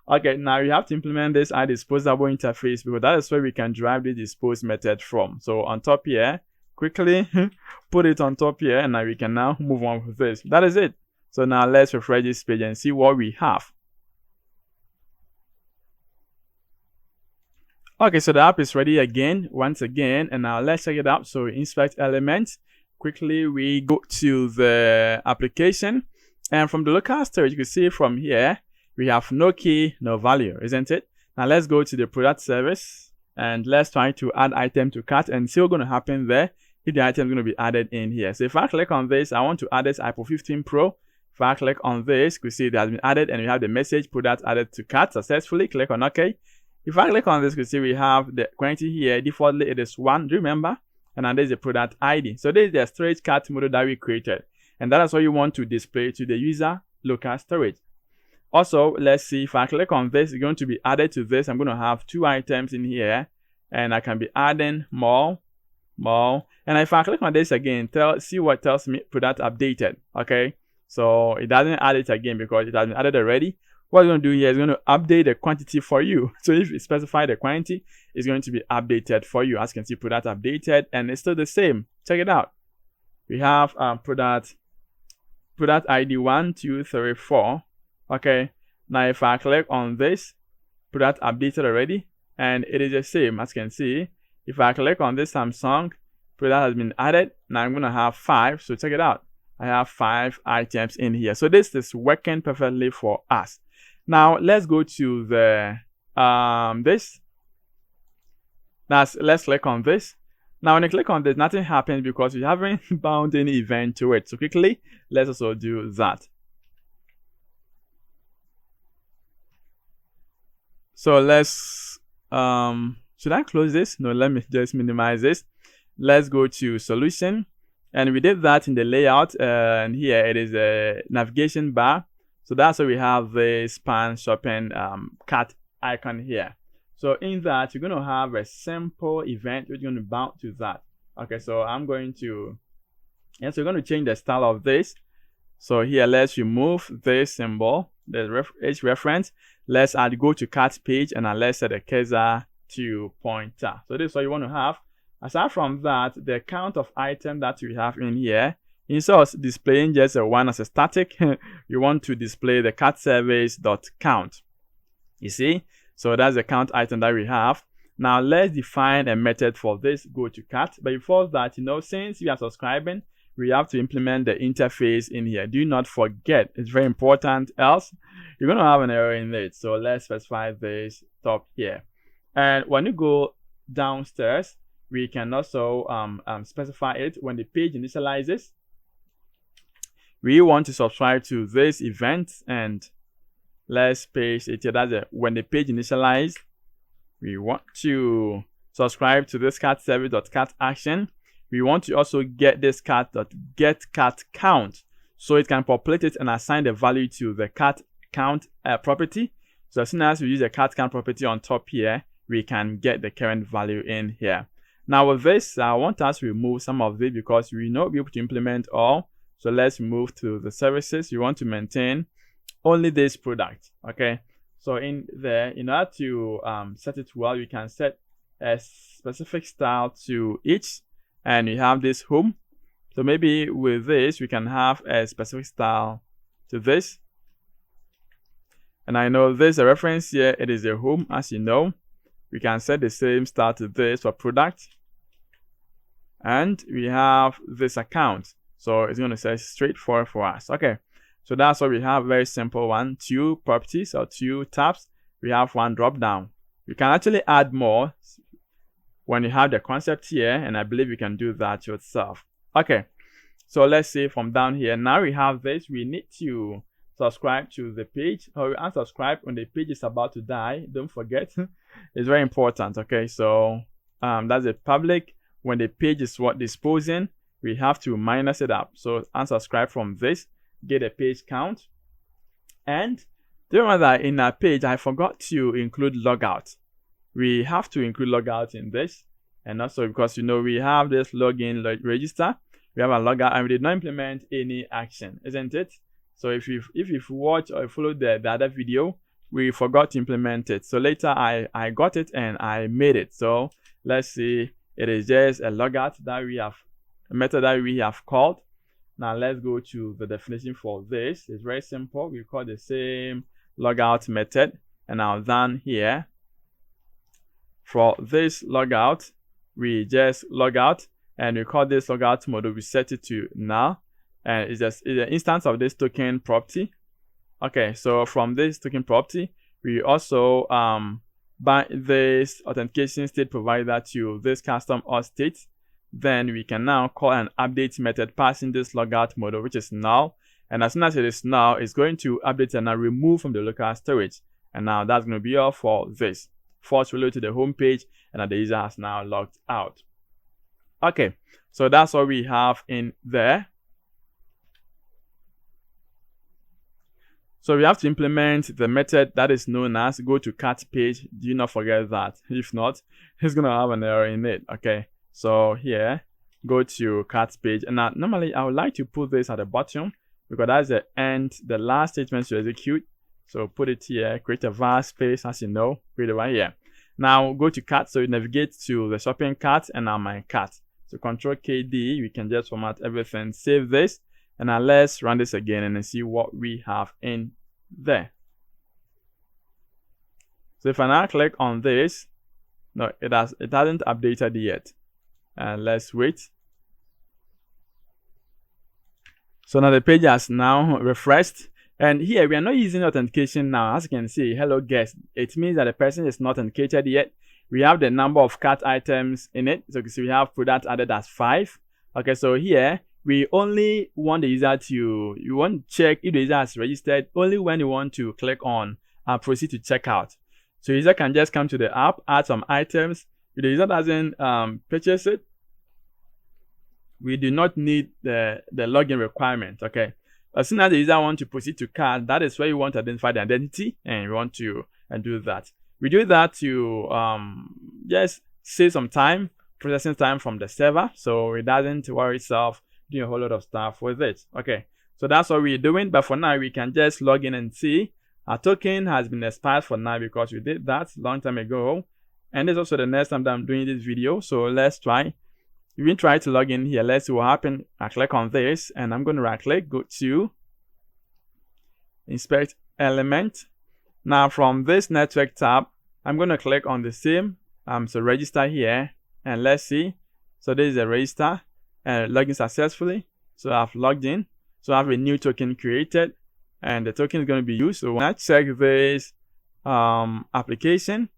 Okay, now you have to implement this disposable interface, because that is where we can drive the dispose method from. So on top here, quickly put it on top here, and now we can now move on with this. That is it. So now let's refresh this page and see what we have. Okay, so the app is ready once again, and now let's check it out. So inspect elements. Quickly we go to the application, and from the local storage, you can see from here we have no key, no value, isn't it? Now let's go to the product service and let's try to add item to cart and see what's going to happen there if the item is going to be added in here. So if I click on this, I want to add this iPhone 15 Pro. If I click on this, you see it has been added, and we have the message product added to cart successfully. Click on OK. If I click on this, you see we have the quantity here. Defaultly it is 1, do you remember? And then there's the product ID. So this is the storage cart model that we created, and that is what you want to display to the user local storage. Also, let's see, if I click on this, it's going to be added to this. I'm going to have 2 items in here, and I can be adding more. And if I click on this again, see what tells me product updated. Okay, so it doesn't add it again because it has been added already. What it's going to do here is going to update the quantity for you. So if you specify the quantity, it's going to be updated for you. As you can see, product updated, and it's still the same. Check it out. We have product ID 1, 2, 3, 4. Okay, now if I click on this, product updated already, and it is the same. As you can see, if I click on this Samsung, product has been added. Now I'm going to have 5. So check it out. I have 5 items in here. So this is working perfectly for us. Now let's go to the this. Now let's click on this. Now when you click on this, nothing happens because we haven't bound any event to it. So quickly, let's also do that. So let's should I close this? No, let me just minimize this. Let's go to solution, and we did that in the layout, and here it is a navigation bar. So that's why we have the span shopping cart icon here. So in that, you're going to have a simple event which is going to bound to that. Okay, so I'm going to, so we're going to change the style of this. So here, let's remove this symbol, the H reference. Let's add go to cart page, and let's set the cursor to pointer. So this is what you want to have. Aside from that, the count of item that we have in here, instead of displaying just a 1 as a static, you want to display the cart service.count. You see? So that's the count item that we have. Now let's define a method for this go to cart. But before that, since we are subscribing, we have to implement the interface in here. Do not forget, it's very important, else you're going to have an error in it. So let's specify this top here. And when you go downstairs, we can also specify it when the page initializes. We want to subscribe to this event, and let's paste it here. That's it. When the page initializes, we want to subscribe to this cart service.cart action. We want to also get this cart.getCartCount, so it can populate it and assign the value to the cart count property. So as soon as we use the cart count property on top here, we can get the current value in here. Now with this, I want us to remove some of it because we will not be able to implement all. So let's move to the services. You want to maintain only this product. Okay, so in there, in order to set it well, you can set a specific style to each, and you have this home. So maybe with this, we can have a specific style to this. And I know there's a reference here. It is a home, as you know. We can set the same style to this for product. And we have this account. So it's going to say straightforward for us. Okay, so that's what we have. Very simple one. 2 properties or 2 tabs. We have 1 drop down. You can actually add more when you have the concept here, and I believe you can do that yourself. Okay, so let's see from down here. Now we have this. We need to subscribe to the page, or we unsubscribe when the page is about to die. Don't forget, it's very important. Okay, so that's a public. When the page is disposing, we have to minus it up. So unsubscribe from this, get a page count. And do you remember that in our page, I forgot to include logout. We have to include logout in this. And also because we have this login register, we have a logout, and we did not implement any action, isn't it? So if you've watched or followed the other video, we forgot to implement it. So later I got it and I made it. So let's see, it is just a logout that we have, a method that we have called. Now let's go to the definition for this. It's very simple. We call the same logout method, and now down here for this logout, we just log out, and we call this logout mode. We set it to null, and it's an instance of this token property. Okay, so from this token property, we also bind this authentication state provider to this custom auth state. Then we can now call an update method passing this logout model, which is null. And as soon as it is null, it's going to update and now remove from the local storage. And now that's going to be all for this. Force reload to the home page, and the user has now logged out. Okay, so that's what we have in there. So we have to implement the method that is known as go to cart page. Do not forget that. If not, it's going to have an error in it. Okay, so here, go to cart page. And now, normally, I would like to put this at the bottom because that's the end, the last statement to execute. So put it here, create a var space, as you know, create it right here. Now go to cart, so you navigate to the shopping cart and now my cart. So Control KD, we can just format everything, save this, and now let's run this again and see what we have in there. So if I now click on this, no, it hasn't updated yet. And let's wait. So now the page has now refreshed. And here we are not using authentication now. As you can see, hello guest. It means that the person is not authenticated yet. We have the number of cart items in it. So you can see we have product added as 5. Okay, so here we only want the user to, you want to check if the user has registered only when you want to click on and proceed to checkout. So the user can just come to the app, add some items. If the user doesn't purchase it, we do not need the login requirement. Okay. As soon as the user wants to proceed to cart, that is where you want to identify the identity, and you want to do that. We do that to just save some time, processing time from the server, so it doesn't worry itself doing a whole lot of stuff with it. Okay, so that's what we're doing. But for now, we can just log in and see our token has been expired for now because we did that long time ago. And this is also the next time that I'm doing this video. So let's try. We try to log in here. Let's see what happens. I click on this, and I'm going to right click, go to inspect element. Now from this network tab, I'm going to click on the same so register here, and let's see. So this is a register and login successfully. So I've logged in. So I have a new token created, and the token is going to be used. So when I check this application,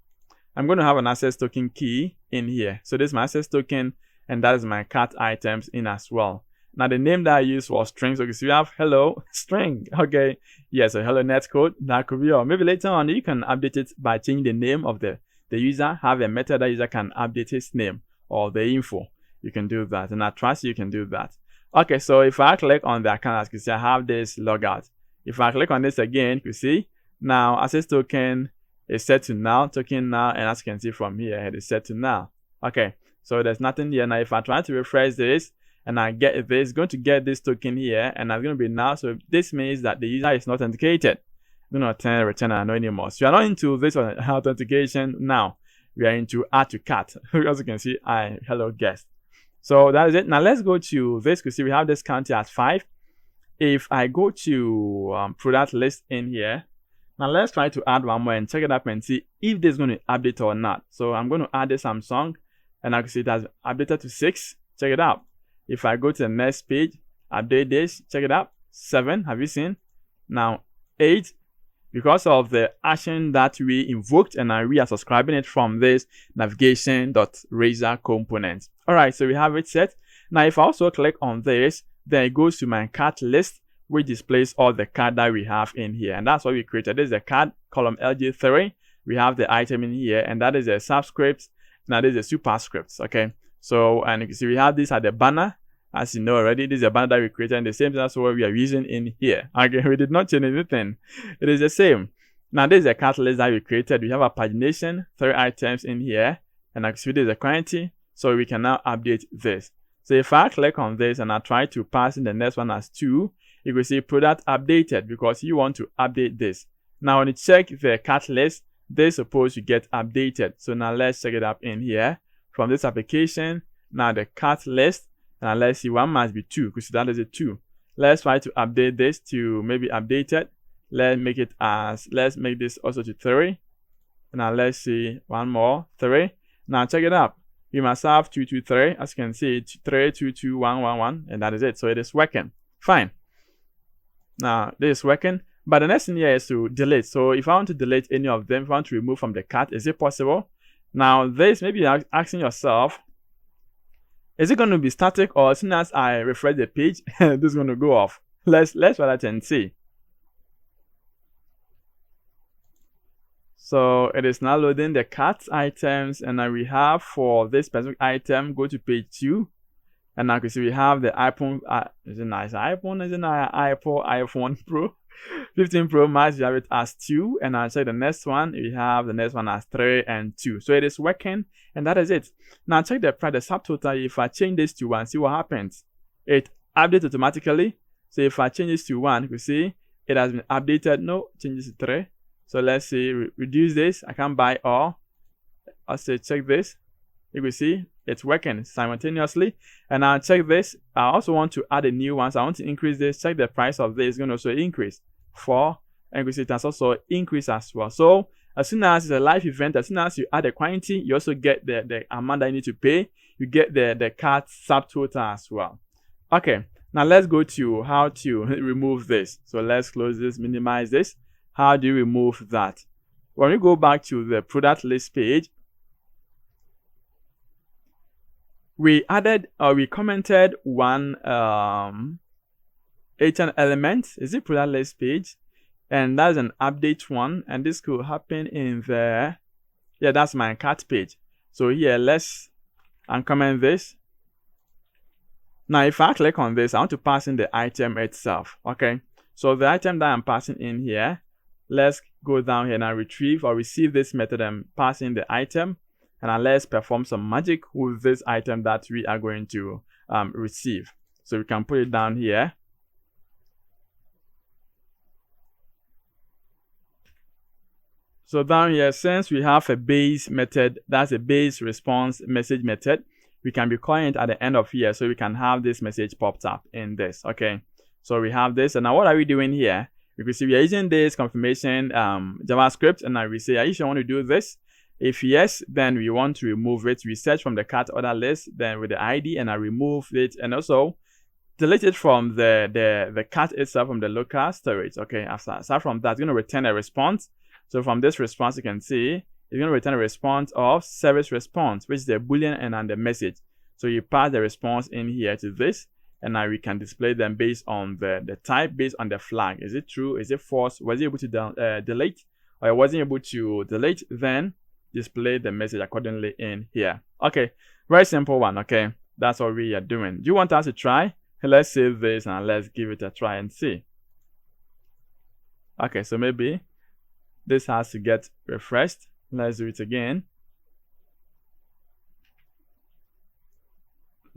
I'm going to have an access token key in here. So this is my access token, and that is my cart items in as well. Now the name that I used was string. So you see we have hello string. Okay, yeah, so hello netcode. That could be all. Maybe later on you can update it by changing the name of the user. Have a method that user can update his name or the info. You can do that, and I trust you can do that. Okay, so if I click on the account, as you can see, I have this logout. If I click on this again, you see now access token is set to null, token null, and as you can see from here, it is set to null. Okay. So there's nothing here. Now if I try to refresh this and I get this, it's going to get this token here, and it's going to be null. So this means that the user is not authenticated. Do not return an anonymous. So we are not into this authentication now. We are into add to cart. As you can see, hello guest. So that is it. Now let's go to this. You see we have this count here at 5. If I go to product list in here, now let's try to add one more and check it up and see if this is going to update or not. So I'm going to add this Samsung. And I can see it has updated to 6. Check it out. If I go to the next page, update this, check it out. 7, have you seen? Now 8, because of the action that we invoked, and we are subscribing it from this navigation.razor component. Alright, so we have it set. Now if I also click on this, then it goes to my cart list, which displays all the cart that we have in here. And that's what we created. This is the cart column LG3. We have the item in here, and that is a subscript. Now this is a superscript, okay? So, and you can see we have this at the banner. As you know already, this is a banner that we created, and the same thing as what we are using in here. Okay, we did not change anything. It is the same. Now this is a cart list that we created. We have a pagination, 3 items in here, and I can see this is a quantity. So we can now update this. So if I click on this and I try to pass in the next one as 2, you will see product updated because you want to update this. Now when you check the cart list, they're supposed to get updated. So now let's check it up in here. From this application, now the cart list, and let's see, one must be 2 because that is a 2. Let's try to update this to maybe updated. Let's make this also to 3. Now let's see, one more, 3. Now check it up. You must have 2, 2, 3. As you can see, 3, 2, 2, 1, 1, 1, and that is it. So it is working. Fine. Now this is working. But the next thing here is to delete. So if I want to delete any of them, if I want to remove from the cart, is it possible? Now this, maybe you're asking yourself, is it going to be static, or as soon as I refresh the page, this is going to go off? Let's try that and see. So it is now loading the cart items, and now we have for this specific item, go to page 2, and now you can see we have the iPhone. Is it nice iPhone? Is it nice iPhone Pro? 15 Pro Max, you have it as 2, and I'll check the next one. We have the next one as 3 and 2. So it is working, and that is it. Now check the price, the subtotal. If I change this to 1, see what happens. It updates automatically. So if I change this to 1, you see it has been updated. No, change this to 3. So let's see, reduce this. I can buy all. I'll say check this. You can see it's working simultaneously. And I'll check this. I also want to add a new one. So I want to increase this. Check the price of this. It's going to also increase. 4. And you can see it has also increased as well. So as soon as it's a live event, as soon as you add a quantity, you also get the amount that you need to pay. You get the cart subtotal as well. Okay. Now let's go to how to remove this. So let's close this, minimize this. How do you remove that? When we go back to the product list page, we added or we commented one HTML element. Is it product list page? And that's an update one. And this could happen in the, yeah, that's my cart page. So here, let's uncomment this. Now, if I click on this, I want to pass in the item itself. Okay. So the item that I'm passing in here, let's go down here and I retrieve or receive this method and pass in the item. And let's perform some magic with this item that we are going to receive. So we can put it down here. So down here, since we have a base method, that's a base response message method, we can be calling it at the end of here. So we can have this message popped up in this. Okay. So we have this. And now what are we doing here? You can see we are using this confirmation JavaScript. And now we say, are you sure I want to do this? If yes, then we want to remove it. We search from the cart order list, then with the ID, and I remove it, and also delete it from the cart itself from the local storage. Okay, aside from that, it's going to return a response. So from this response, you can see it's going to return a response of service response, which is the boolean and then the message. So you pass the response in here to this, and now we can display them based on the type, based on the flag. Is it true? Is it false? Was it able to delete, or wasn't able to delete? Then display the message accordingly in here. Okay, very simple one. Okay, that's what we are doing. Do you want us to try? Let's save this and let's give it a try and see. Okay, so maybe this has to get refreshed. Let's do it again.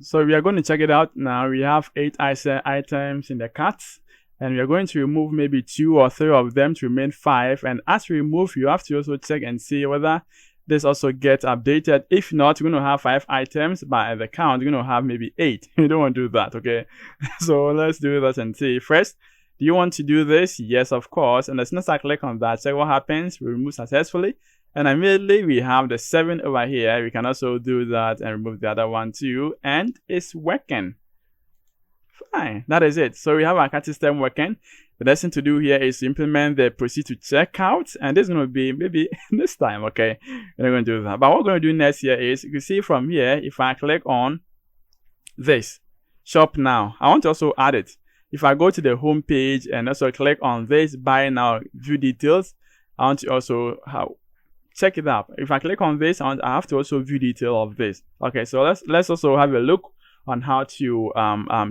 So we are going to check it out now. We have 8 items in the cart, and we are going to remove maybe 2 or 3 of them to remain 5. And as we remove, you have to also check and see whether this also gets updated. If not, you're going to have 5 items, but at the count, you're going to have maybe 8. You don't want to do that, okay? So let's do that and see. First, do you want to do this? Yes, of course. And as soon as I click on that, check what happens. We remove successfully. And immediately we have the 7 over here. We can also do that and remove the other one too. And it's working. Fine. That is it. So we have our cart system working. The next thing to do here is to implement the proceed to checkout. And this is going to be maybe this time. Okay. We're not going to do that. But what we're going to do next here is you can see from here, if I click on this shop now, I want to also add it. If I go to the home page and also click on this buy now view details, I want to also check it out. If I click on this, I have to also view detail of this. Okay, so let's also have a look on how to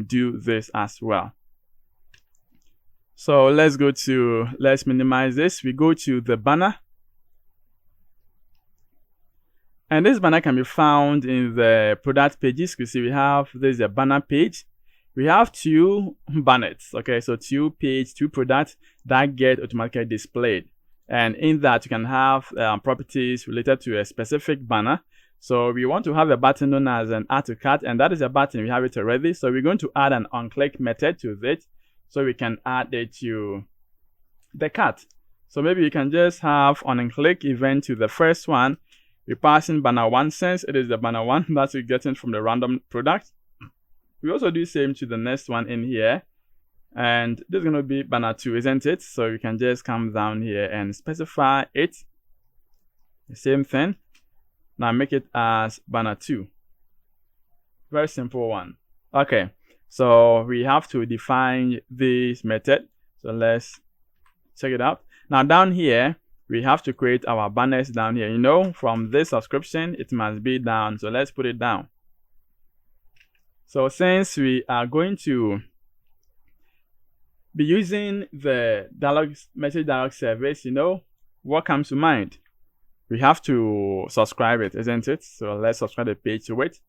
do this as well. So let's minimize this. We go to the banner, And this banner can be found in the product pages. You see we have, this is a banner page. We have two banners, okay? So two products that get automatically displayed. And in that, you can have properties related to a specific banner. So we want to have a button known as an add to cart, and that is a button. We have it already. So we're going to add an on-click method to it, so we can add it to the cart. So maybe you can just have on-click event to the first one. We pass in banner 1 since it is the banner 1 that we're getting from the random product. We also do same to the next one in here. And this is going to be banner 2, isn't it? So you can just come down here and specify it. The same thing. Now make it as banner 2. Very simple one. Okay. So we have to define this method. So let's check it out. Now down here, we have to create our banners down here. You know, from this subscription, it must be down. So let's put it down. So since we are going to be using the message dialog service, you know, what comes to mind? We have to subscribe it, isn't it? So let's subscribe the page to it.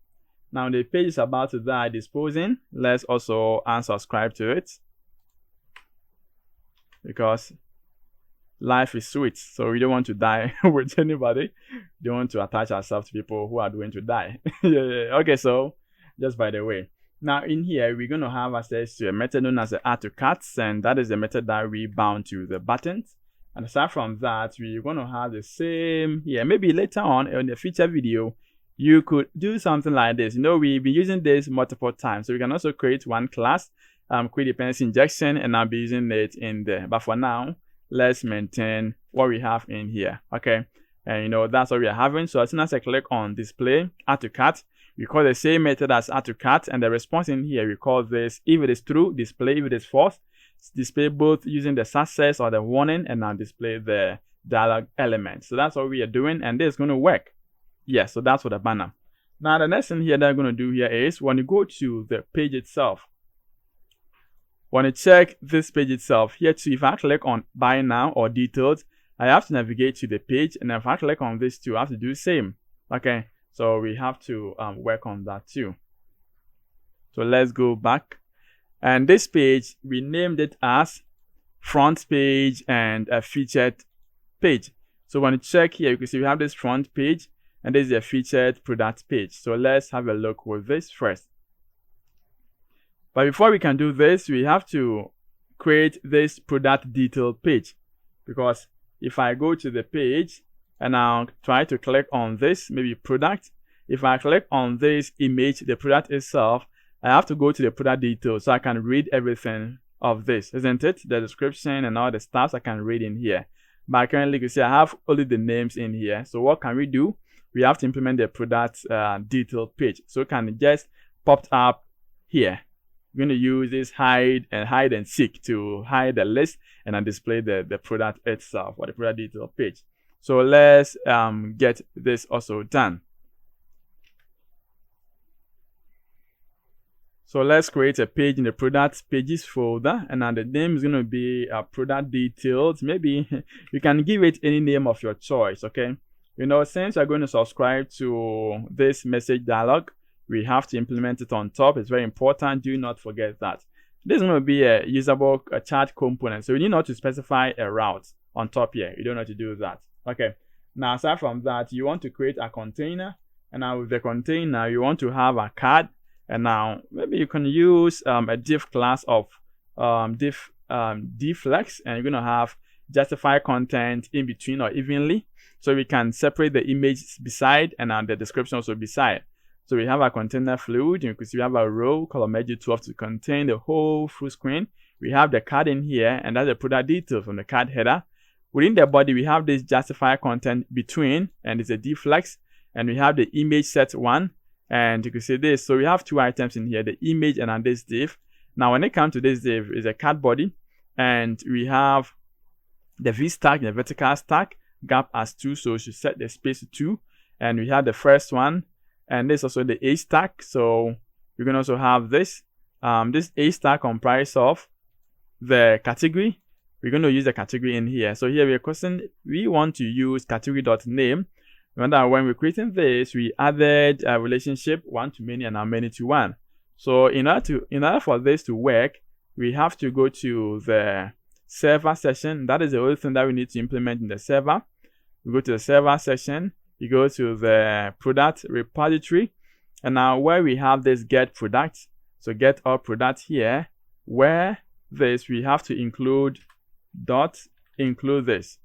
Now the page is about to die disposing. Let's also unsubscribe to it, because life is sweet. So we don't want to die with anybody. We don't want to attach ourselves to people who are going to die. Yeah. Okay, so just by the way. Now in here, we're going to have access to a method known as the add to carts, and that is the method that we bound to the buttons. And aside from that, we're going to have the same here. Maybe later on in the future video, you could do something like this. You know, we've been using this multiple times. So we can also create one class, create dependency injection, and I'll be using it in there. But for now, let's maintain what we have in here. Okay. And you know, that's what we are having. So as soon as I click on display, add to cart, we call the same method as add to cart, and the response in here, we call this, if it is true, display. If it is false, display both using the success or the warning, and now display the dialog element. So that's what we are doing, and this is going to work. Yes, so that's for the banner. Now the next thing here that I'm going to do here is, when you go to the page itself, when you check this page itself, here too, if I click on buy now or details, I have to navigate to the page, and if I click on this too, I have to do the same. Okay, so we have to work on that too. So let's go back. And this page, we named it as front page and a featured page. So when you check here, you can see we have this front page, and this is a featured product page. So let's have a look with this first. But before we can do this, we have to create this product detail page, because if I go to the page and I'll try to click on this, maybe product, if I click on this image, the product itself, I have to go to the product details so I can read everything of this, isn't it? The description and all the stuff I can read in here. But currently, you can see I have only the names in here. So what can we do? We have to implement the product detail page. So it can just pop up here. We're going to use this hide and seek to hide the list and then display the product itself, or the product detail page. So let's get this also done. So let's create a page in the product pages folder, and then the name is going to be product details. Maybe you can give it any name of your choice. Okay, you know, since you're going to subscribe to this message dialog, we have to implement it on top. It's very important. Do not forget that. This is going to be a usable chat component. So you need not to specify a route on top here. You don't have to do that. Okay. Now, aside from that, you want to create a container. And now with the container, you want to have a card. And now maybe you can use a div class of div flex, and you're going to have justify content in between or evenly. So we can separate the image beside and the description also beside. So we have a container fluid. You can see we have a row column edge 12 to contain the whole full screen. We have the card in here, and that's the product detail from the card header. Within the body, we have this justify content between, and it's a deflex, and we have the image set 1, and you can see this. So we have two items in here, the image and this div. Now when it comes to this div, is a card body, and we have the v stack, the vertical stack, gap as 2, so we should set the space to 2, and we have the first one. And this is also the A stack. So you can also have this. This A stack comprised of the category. We're going to use the category in here. So here we want to use category.name. Remember when we're creating this, we added a relationship 1 to many and now many to 1. So in order for this to work, we have to go to the server section. That is the only thing that we need to implement in the server. We go to the server section, you go to the product repository, and now where we have this get product, so get all product here, where this we have to include this.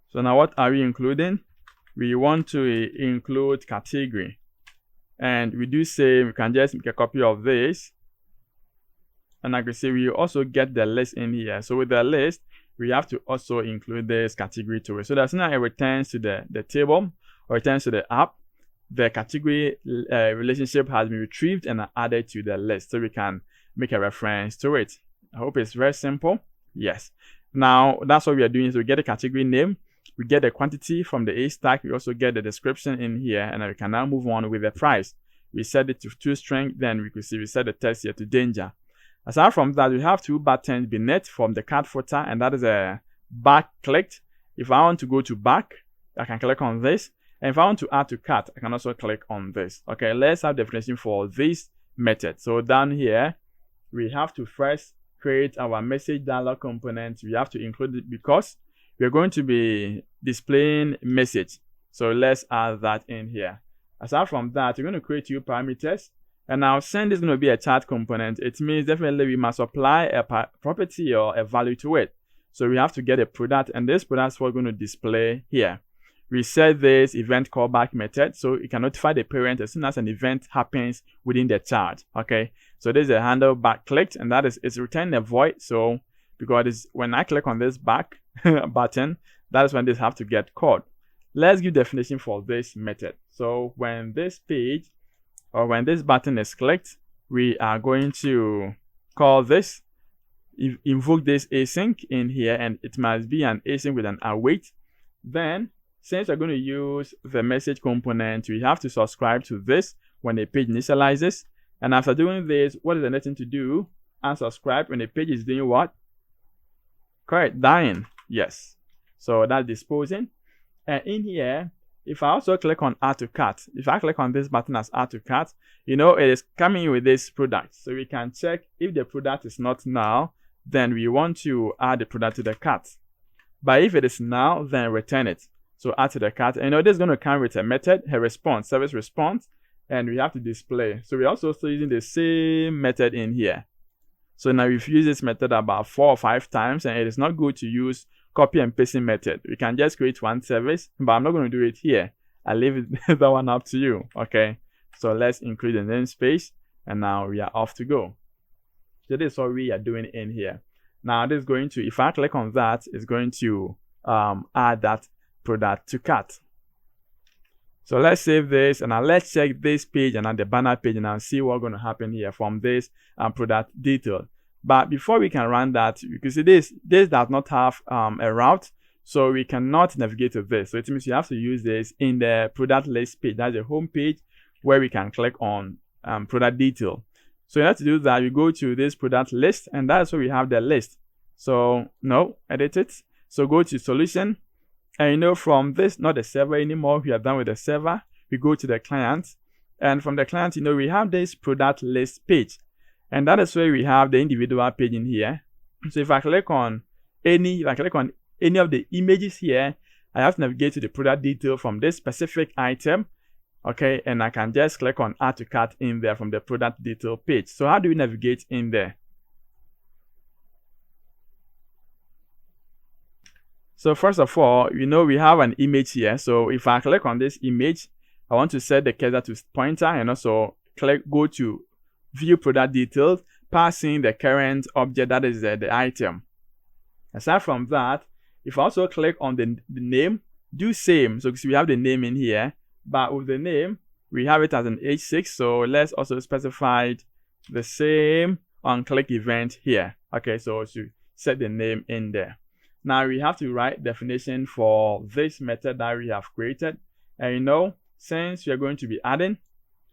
So now what are we including? We want to include category, and we do say we can just make a copy of this, and like I say, we also get the list in here. So with the list, we have to also include this category to it. So that's now it returns to the table or returns to the app. The category relationship has been retrieved and added to the list, so we can make a reference to it. I hope it's very simple. Yes. Now that's what we are doing. So we get a category name, we get the quantity from the A stack, we also get the description in here, and then we can now move on with the price. We set it to toString, then we could see we set the text here to danger. Aside from that, we have 2 buttons beneath from the cart footer, and that is a back clicked. If I want to go to back, I can click on this. And if I want to add to cart, I can also click on this. Okay, let's have definition for this method. So down here, we have to first create our message dialog component. We have to include it because we're going to be displaying message. So let's add that in here. Aside from that, we're going to create 2 parameters. And now send is going to be a chat component. It means definitely we must apply a property or a value to it. So we have to get a product, and this product is what we're going to display here. We set this event callback method, so it can notify the parent as soon as an event happens within the chat. Okay, so there's a handle back clicked, and that is it's returning a void. So because when I click on this back button, that is when this have to get called. Let's give definition for this method. So when this page or when this button is clicked, we are going to call this, invoke this async in here, and it must be an async with an await. Then since we're going to use the message component, we have to subscribe to this when the page initializes. And after doing this, what is the next thing to do? Unsubscribe when the page is doing what? Correct, dying. Yes. So that's disposing. And in here, if I also click on add to cart, if I click on this button as add to cart, it is coming with this product. So we can check if the product is not null, then we want to add the product to the cart. But if it is null, then return it. So add to the cart. And this is going to come with a method, a response, service response, and we have to display. So we're also using the same method in here. So now we've used this method about 4 or 5 times, and it is not good to use copy and pasting method. We can just create one service, but I'm not going to do it here. I leave that one up to you. Okay, so let's include the namespace, and now we are off to go. So this is what we are doing in here. Now this is going to, if I click on that, it's going to add that product to cart. So let's save this, and now let's check this page and then the banner page, and I'll see what's going to happen here from this product detail. But before we can run that, you can see this does not have a route, so we cannot navigate to this. So it means you have to use this in the product list page. That's the home page where we can click on product detail. So in order to do that, you go to this product list, and that's where we have the list. So no, edit it. So go to solution, and from this, not the server anymore, we are done with the server. We go to the client, and from the client, we have this product list page. And that is where we have the individual page in here. So if I click on any of the images here, I have to navigate to the product detail from this specific item. Okay, and I can just click on add to cart in there from the product detail page. So how do we navigate in there? So first of all, we have an image here. So if I click on this image, I want to set the cursor to pointer, and also go to view product details, passing the current object, that is the item. Aside from that, if I also click on the name, do same. So we have the name in here, but with the name, we have it as an H6. So let's also specify the same on click event here. Okay, so to set the name in there. Now we have to write definition for this method that we have created. And since we are going to be adding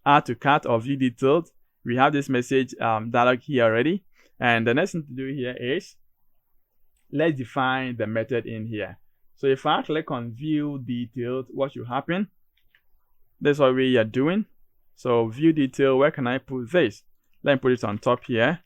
add to cart or view details, we have this message dialog here already. And the next thing to do here is let's define the method in here. So if I click on view detailed, what should happen? This is what we are doing. So view detail, where can I put this? Let me put it on top here.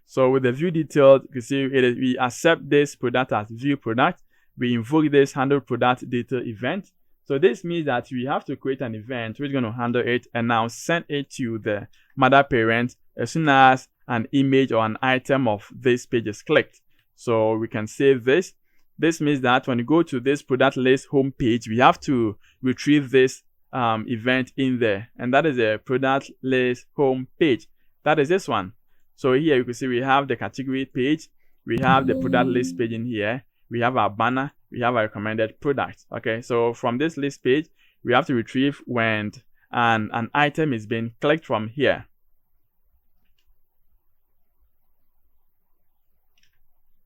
So with the view detailed, you can see we accept this product as view product. We invoke this handle product detail event. So this means that we have to create an event which is going to handle it and now send it to the mother parent as soon as an image or an item of this page is clicked. So we can save this. This means that when you go to this product list home page, we have to retrieve this event in there, and that is a product list home page. That is this one. So here you can see we have the category page, we have the product list page in here, we have our banner, we have our recommended product. Okay, so from this list page, we have to retrieve when an item is being clicked from here.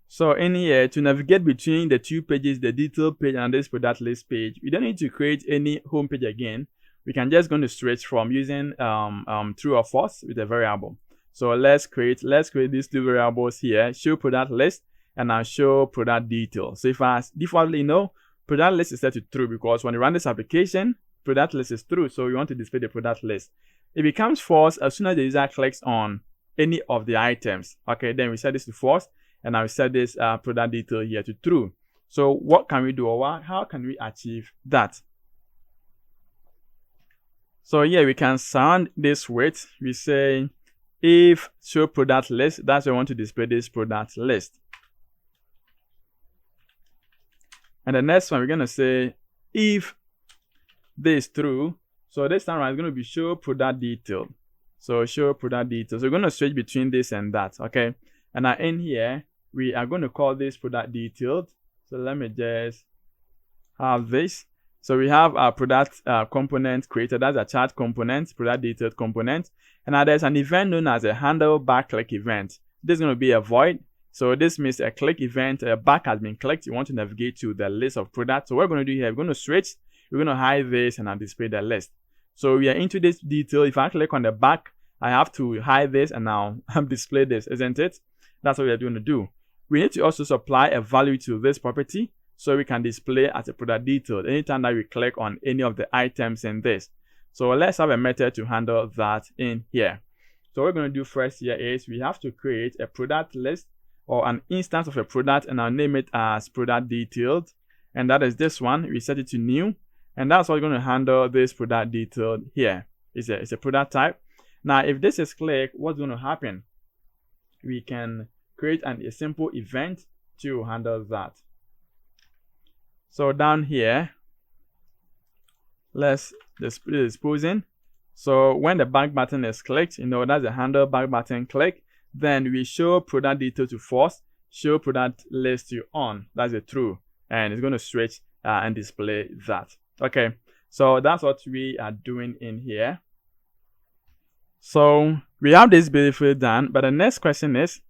So in here, to navigate between the two pages, the detail page and this product list page, we don't need to create any home page again. We can just go to switch from using true or false with a variable. So let's create these two variables here, show product list and now show product detail. So if I defaultly know, product list is set to true because when you run this application, product list is true. So we want to display the product list. It becomes false as soon as the user clicks on any of the items. Okay, then we set this to false. And I will set this product detail here to true. So what can we do, or how can we achieve that? So here we can surround this with, we say if show product list, that's where we want to display this product list. And the next one we're going to say if this is true, so this time around it's going to be show product detail. So show product detail. So we're going to switch between this and that, okay? And now in here, we are going to call this product detailed. So let me just have this. So we have our product component created. That's a chart component, product detailed component. And now there's an event known as a handle back click event. This is going to be a void. So this means a click event, a back has been clicked. You want to navigate to the list of products. So what we're going to do here, we're going to switch. We're going to hide this and I'll display the list. So we are into this detail. If I click on the back, I have to hide this and now display this, isn't it? That's what we are going to do. We need to also supply a value to this property so we can display as a product detail anytime that we click on any of the items in this. So let's have a method to handle that in here. So what we're going to do first here is we have to create a product list or an instance of a product and I'll name it as product detailed. And that is this one. We set it to new. And that's what we're going to handle this product detailed here. It's a product type. Now, if this is clicked, what's going to happen? We can create a simple event to handle that. So down here, let's display disposing. So when the back button is clicked, that's the handle back button click, then we show product detail to false, show product list to on, that's a true, and it's going to switch and display that. Okay, so that's what we are doing in here. So we have this beautifully done, but the next question is,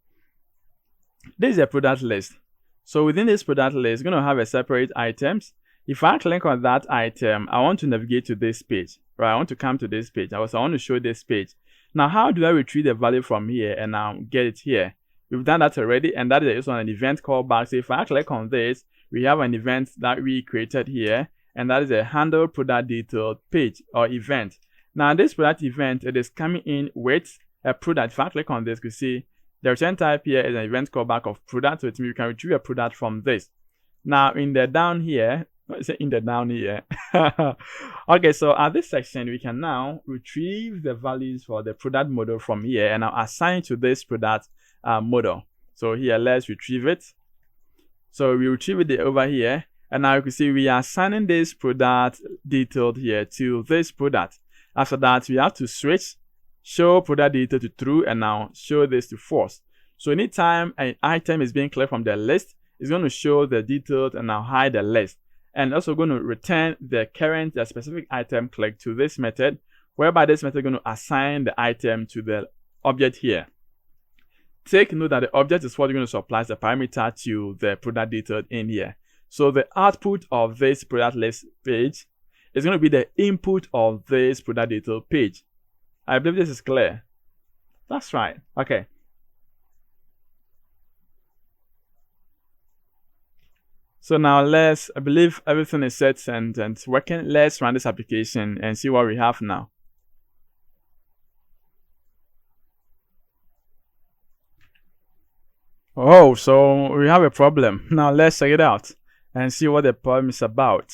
this is a product list. So within this product list, it's going to have a separate items. If I click on that item, I want to navigate to this page, right? I want to come to this page. I want to show this page. Now, how do I retrieve the value from here and now get it here? We've done that already, and that is also an event callback. So if I click on this, we have an event that we created here, and that is a handle product detail page or event. Now, this product event, it is coming in with a product. If I click on this, you can see the return type here is an event callback of product, so it means we can retrieve a product from this. Now, in the down here, okay, so at this section, we can now retrieve the values for the product model from here and now assign to this product model. So here, let's retrieve it. So we retrieve it over here, and now you can see we are assigning this product detailed here to this product. After that, we have to switch show product detail to true and now show this to false. So anytime an item is being clicked from the list, it's going to show the details and now hide the list. And also going to return the current specific item clicked to this method, whereby this method is going to assign the item to the object here. Take note that the object is what you're going to supply as a parameter to the product detail in here. So the output of this product list page is going to be the input of this product detail page. I believe this is clear. That's right. Okay. So now I believe everything is set and working. Let's run this application and see what we have now. Oh, so we have a problem. Now let's check it out and see what the problem is about.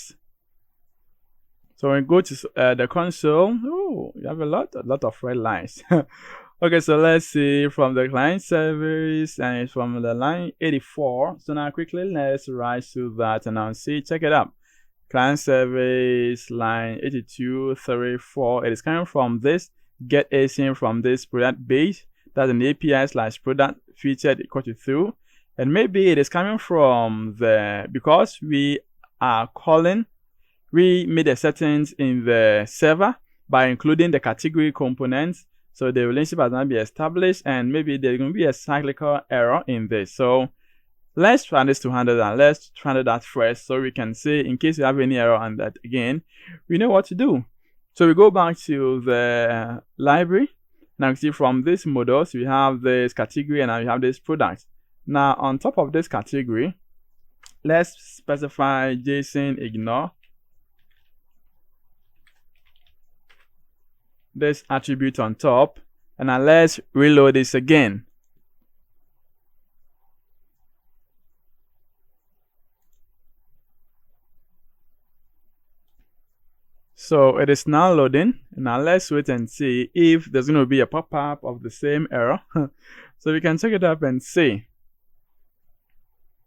So when we go to the console, oh, you have a lot of red lines. Okay, so let's see from the client service, and it's from the line 84. So now quickly let's rise to that and now see, check it out. Client service line 8234. It is coming from this get async from this product base. That's an API/product featured equal to through. And maybe it is coming from because we made the settings in the server by including the category components. So the relationship has not been established, and maybe there's going to be a cyclical error in this. So let's try this to handle that. Let's handle that first so we can see, in case you have any error on that again, we know what to do. So we go back to the library. Now you see from this models, we have this category and now we have this product. Now on top of this category, let's specify JSON ignore this attribute on top, and now let's reload this again. So it is now loading. Now let's wait and see if there's going to be a pop-up of the same error. So we can check it up and see.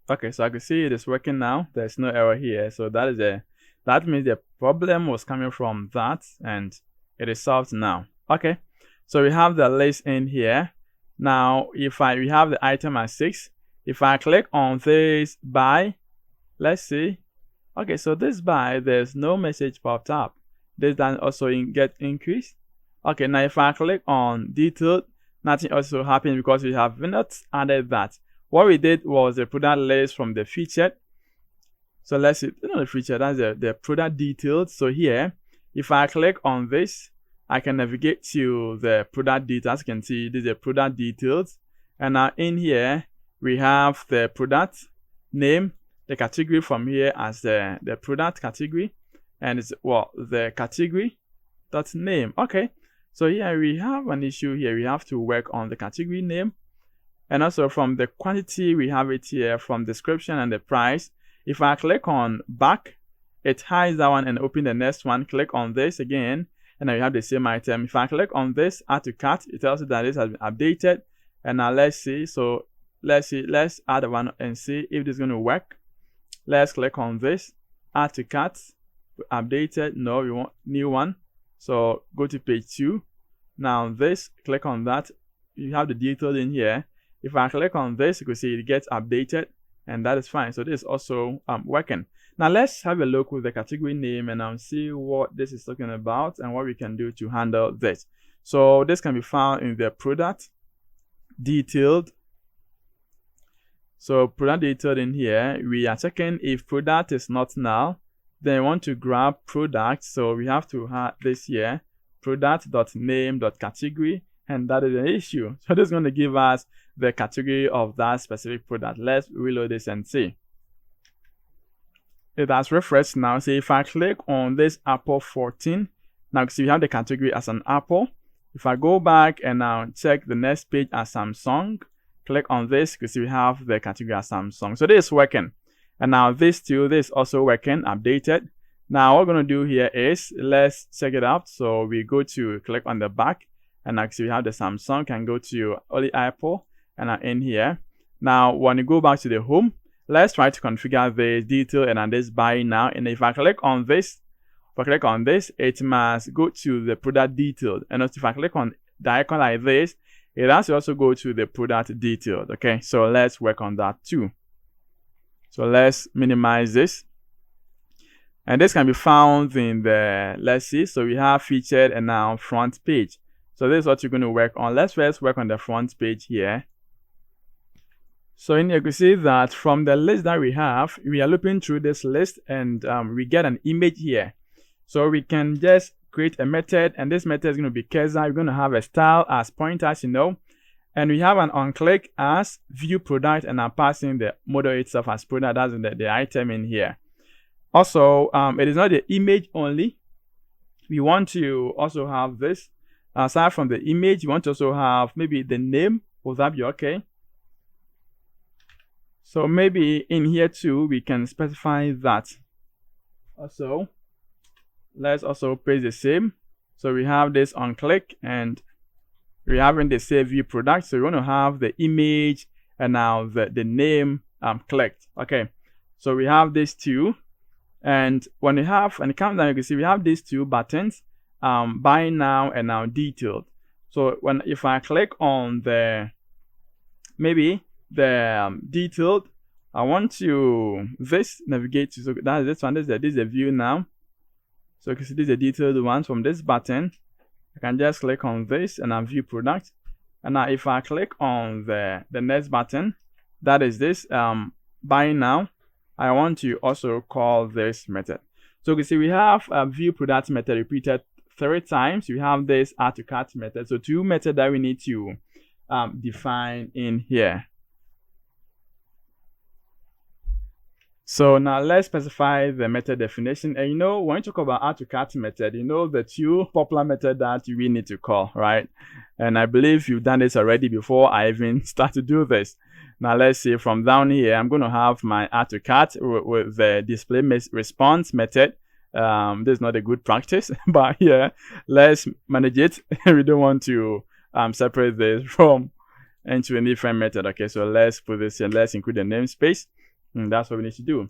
Okay, so I can see it is working now. There's no error here. So that means the problem was coming from that, and it is solved now. Okay, so we have the list in here. Now we have the item as 6. If I click on this buy, let's see. Okay, so this buy, there's no message popped up. This doesn't also get increased. Okay, now if I click on detailed, nothing also happened because we have not added that. What we did was the product list from the featured. So let's see, not the featured, that's the product detailed. So here, if I click on this, I can navigate to the product details. You can see this is the product details. And now in here, we have the product name, the category from here as the product category, and it's the category dot name. Okay, so here we have an issue here. We have to work on the category name, and also from the quantity we have it here from description and the price. If I click on back, it hides that one and open the next one. Click on this again, and now you have the same item. If I click on this add to cart, it tells you that this has been updated. And now let's see. So let's add one and see if this is going to work. Let's click on this, add to cart, updated. No, we want new one. So go to page 2. Now this, click on that. You have the details in here. If I click on this, you can see it gets updated, and that is fine. So this is also working. Now let's have a look with the category name and see what this is talking about and what we can do to handle this. So this can be found in the product detailed. So product detailed in here, we are checking if product is not null. Then we want to grab product, so we have to have this here, product.name.category, and that is an issue. So this is going to give us the category of that specific product. Let's reload this and see. It has refreshed now. So if I click on this Apple 14, now see we have the category as an Apple. If I go back and now check the next page as Samsung, click on this, because we have the category as Samsung. So this is working. And now this is also working, updated. Now what we're going to do here is, let's check it out. So we go to click on the back, and actually we have the Samsung, can go to only Apple, and in here. Now when you go back to the home, let's try to configure the detail and this buy now. And if I click on this, it must go to the product detail. And if I click on the icon like this, it has to also go to the product detailed. Okay, so let's work on that too. So let's minimize this. And this can be found in the, let's see, so we have featured and now front page. So this is what you're going to work on. Let's first work on the front page here. So in here you can see that from the list that we have, we are looping through this list, and we get an image here. So we can just create a method, and this method is going to be cursor. We're going to have a style as pointers, And we have an onClick as view product, and I'm passing the model itself as product. That's the item in here. Also, it is not the image only. We want to also have this. Aside from the image, you want to also have maybe the name. Will that be okay? So maybe in here too, we can specify that. Also, let's also paste the same. So we have this onClick, and we're having the save view product. So we want to have the image and now the name clicked. Okay, so we have these two, and when you come down, you can see we have these two buttons, buy now and now detailed. So if I click on the detailed, I want to navigate to, so that is this one. This is the view now. So you can see this is the detailed one from this button. I can just click on this and I view product. And now if I click on the next button, that is this buy now, I want to also call this method. So you can see we have a view product method repeated 3 times. We have this add to cart method. So 2 methods that we need to define in here. So now let's specify the method definition. And when you talk about add to cart method, the 2 popular methods that we need to call, right? And I believe you've done this already before I even start to do this. Now let's see, from down here, I'm going to have my add to cart with the display response method. This is not a good practice, but here, let's manage it. We don't want to separate this into a different method. Okay, so let's put this in. Let's include the namespace. And that's what we need to do.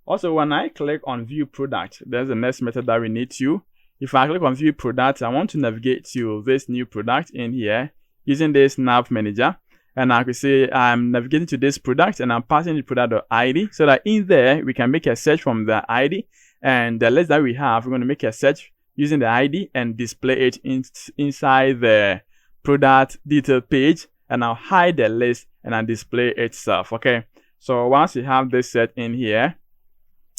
Also, when I click on view product, there's the next method that we need to. If I click on view product, I want to navigate to this new product in here using this nav manager. And I can see I'm navigating to this product and I'm passing the product.id, so that in there we can make a search from the ID, and the list that we have, we're going to make a search using the ID and display it inside the product detail page, and I'll hide the list and I'll display itself. Okay. So once you have this set in here,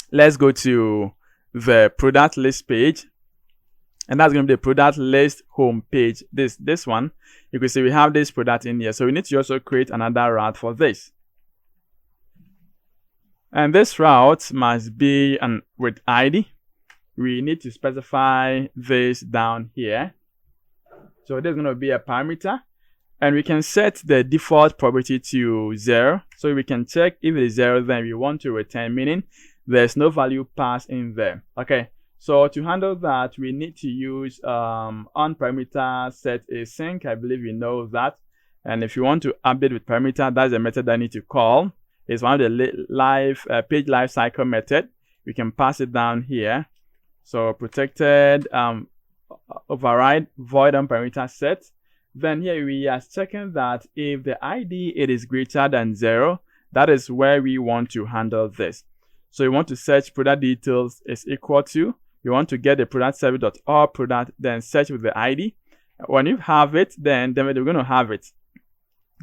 let's go to the product list page, and that's going to be the product list home page. This one, you can see we have this product in here. So we need to also create another route for this. And this route must be with ID. We need to specify this down here. So there's going to be a parameter. And we can set the default property to 0. So we can check if it is 0, then we want to return, meaning there's no value passed in there. Okay, so to handle that, we need to use onParameter set async. I believe you know that. And if you want to update with parameter, that's a method I need to call. It's one of the page lifecycle method. We can pass it down here. So protected override void onParameter set. Then here we are checking that if the ID it is greater than 0, that is where we want to handle this. So you want to search product details is equal to, you want to get the product service.all product, then search with the ID. When you have it, then we're going to have it.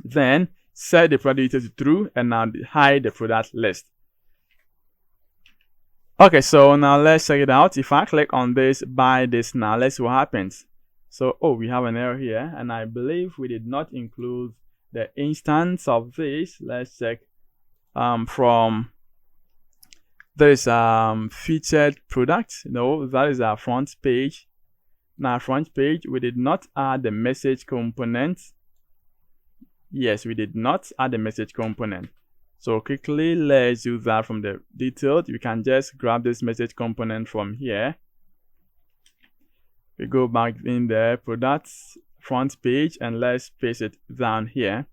Then set the product details to true and now hide the product list. Okay, so now let's check it out. If I click on this, buy this now, let's see what happens. So, we have an error here, and I believe we did not include the instance of this. Let's check from this featured product. No, that is our front page. Now, front page, we did not add the message component. Yes, we did not add the message component. So quickly, let's do that from the detailed. You can just grab this message component from here. We go back in the products front page and let's paste it down here.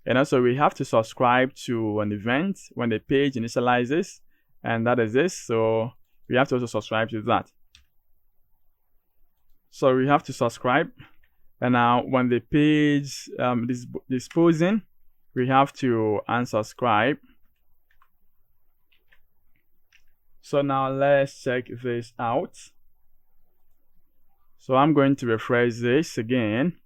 And also we have to subscribe to an event when the page initializes, and that is this. So we have to also subscribe to that. So we have to subscribe, and now when the page is disposing, we have to unsubscribe. So now let's check this out. So I'm going to refresh this again.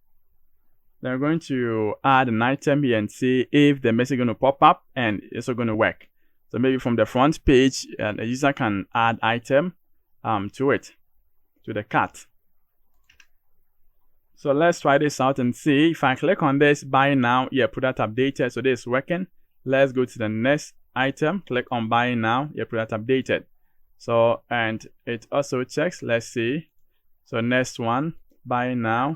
Then we're going to add an item here and see if the message is going to pop up and it's also going to work. So maybe from the front page, a user can add item to it, to the cart. So let's try this out and see. If I click on this buy now, yeah, product updated, so this is working. Let's go to the next item, click on buy now, yeah, product updated. So, and it also checks, let's see. So next one, buy now.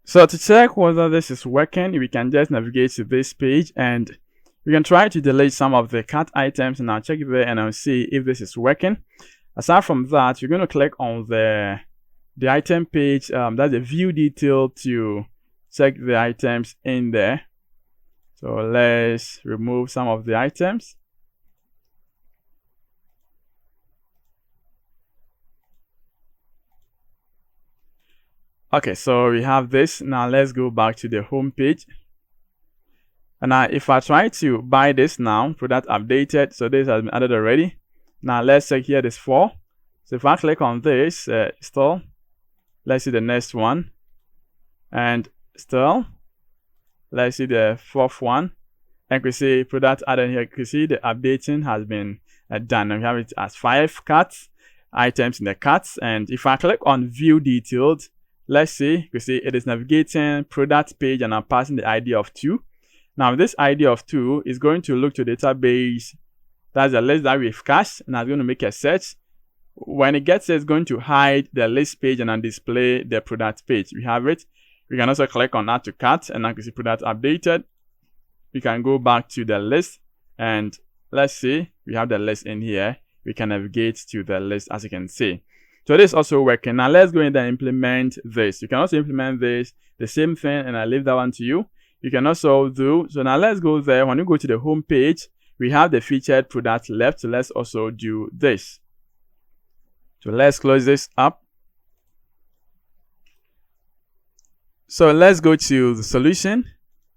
So to check whether this is working, we can just navigate to this page and we can try to delete some of the cart items, and I'll check there and I'll see if this is working. Aside from that, you're going to click on the item page, that's the view detail, to check the items in there. So let's remove some of the items. Okay, so we have this. Now let's go back to the home page. And now if I try to buy this now, product updated, so this has been added already. Now let's check here this 4. So if I click on this, still, let's see the next one. And still, let's see the 4th one. And we see product added here. You can see the updating has been done. And we have it as 5 carts, items in the carts. And if I click on view detailed, let's see, you see it is navigating product page and I'm passing the ID of 2. Now this ID of 2 is going to look to database, that's the list that we've cached, and I'm going to make a search. When it gets it, it's going to hide the list page and then display the product page. We have it. We can also click on add to cart and now you can see product updated. We can go back to the list and let's see, we have the list in here. We can navigate to the list as you can see. So this is also working. Now let's go in and implement this. You can also implement this, the same thing, and I leave that one to you. You can also do, so now let's go there. When you go to the home page, we have the featured product left. So let's also do this. So let's close this up. So let's go to the solution.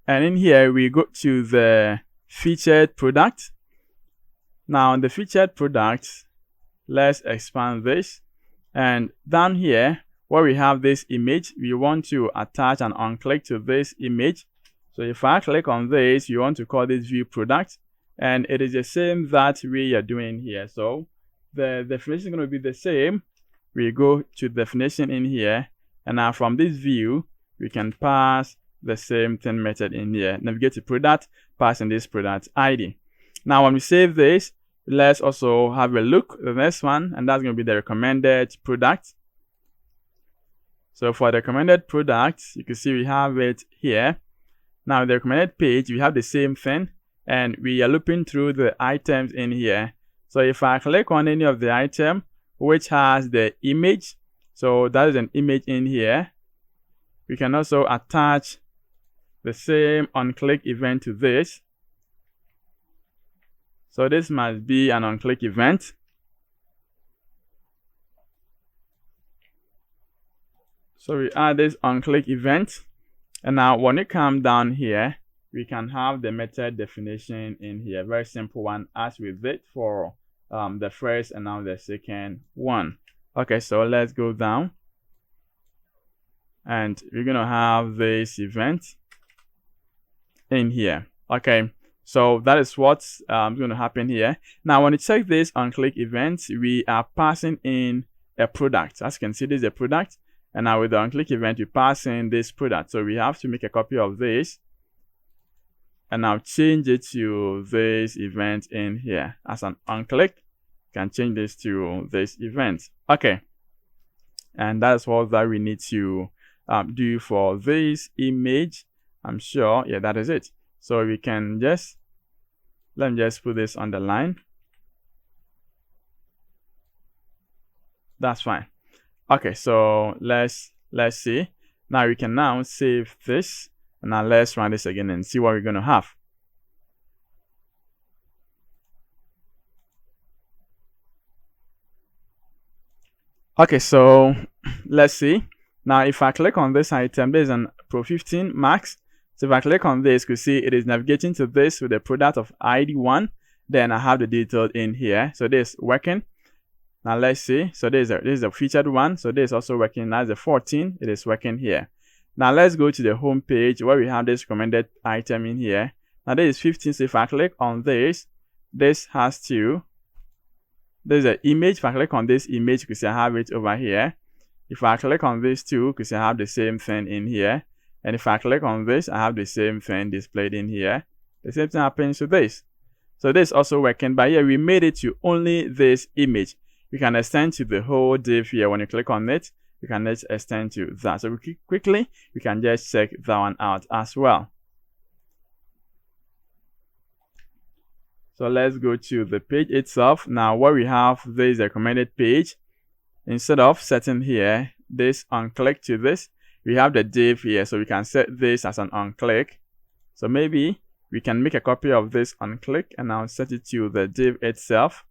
And in here, we go to the featured product. Now on the featured product, let's expand this. And down here, where we have this image, we want to attach an on-click to this image. So if I click on this, you want to call this view product. And it is the same that we are doing here. So the definition is going to be the same. We go to definition in here. And now from this view, we can pass the same thing method in here. Navigate to product, pass in this product ID. Now when we save this, let's also have a look at the next one, and that's going to be the recommended product. So for the recommended product, you can see we have it here. Now the recommended page, we have the same thing, and we are looping through the items in here. So if I click on any of the item which has the image, so that is an image in here, we can also attach the same on-click event to this. So this must be an on-click event. So we add this on-click event. And now when you come down here, we can have the method definition in here. Very simple one as we did for the first and now the second one. Okay, so let's go down. And we're going to have this event in here. Okay. So that is what's going to happen here. Now, when you check this on-click event, we are passing in a product. As you can see, this is a product. And now with the on-click event, we pass in this product. So we have to make a copy of this. And now change it to this event in here. As an on-click, you can change this to this event. Okay. And that's what that we need to do for this image. I'm sure. Yeah, that is it. So we can just, let me just put this on the line. That's fine. Okay, so let's see. Now we can now save this. And now let's run this again and see what we're going to have. Okay, so let's see. Now if I click on this item, there's an Pro 15 Max. So if I click on this, you can see it is navigating to this with the product of ID 1. Then I have the details in here. So this is working. Now let's see. So this is a featured one. So this is also working. That's the 14. It is working here. Now let's go to the home page where we have this recommended item in here. Now this is 15. So if I click on this, this has to, there's an image. If I click on this image, you can see I have it over here. If I click on this too, because I have the same thing in here, and if I click on this, I have the same thing displayed in here. The same thing happens to this. So this is also working, but here we made it to only this image. You can extend to the whole div here. When you click on it, you can just extend to that. So quickly, we can just check that one out as well. So let's go to the page itself. Now what we have, there is a recommended page. Instead of setting here this on click to this, we have the div here. So we can set this as an on click. So maybe we can make a copy of this on click and now set it to the div itself.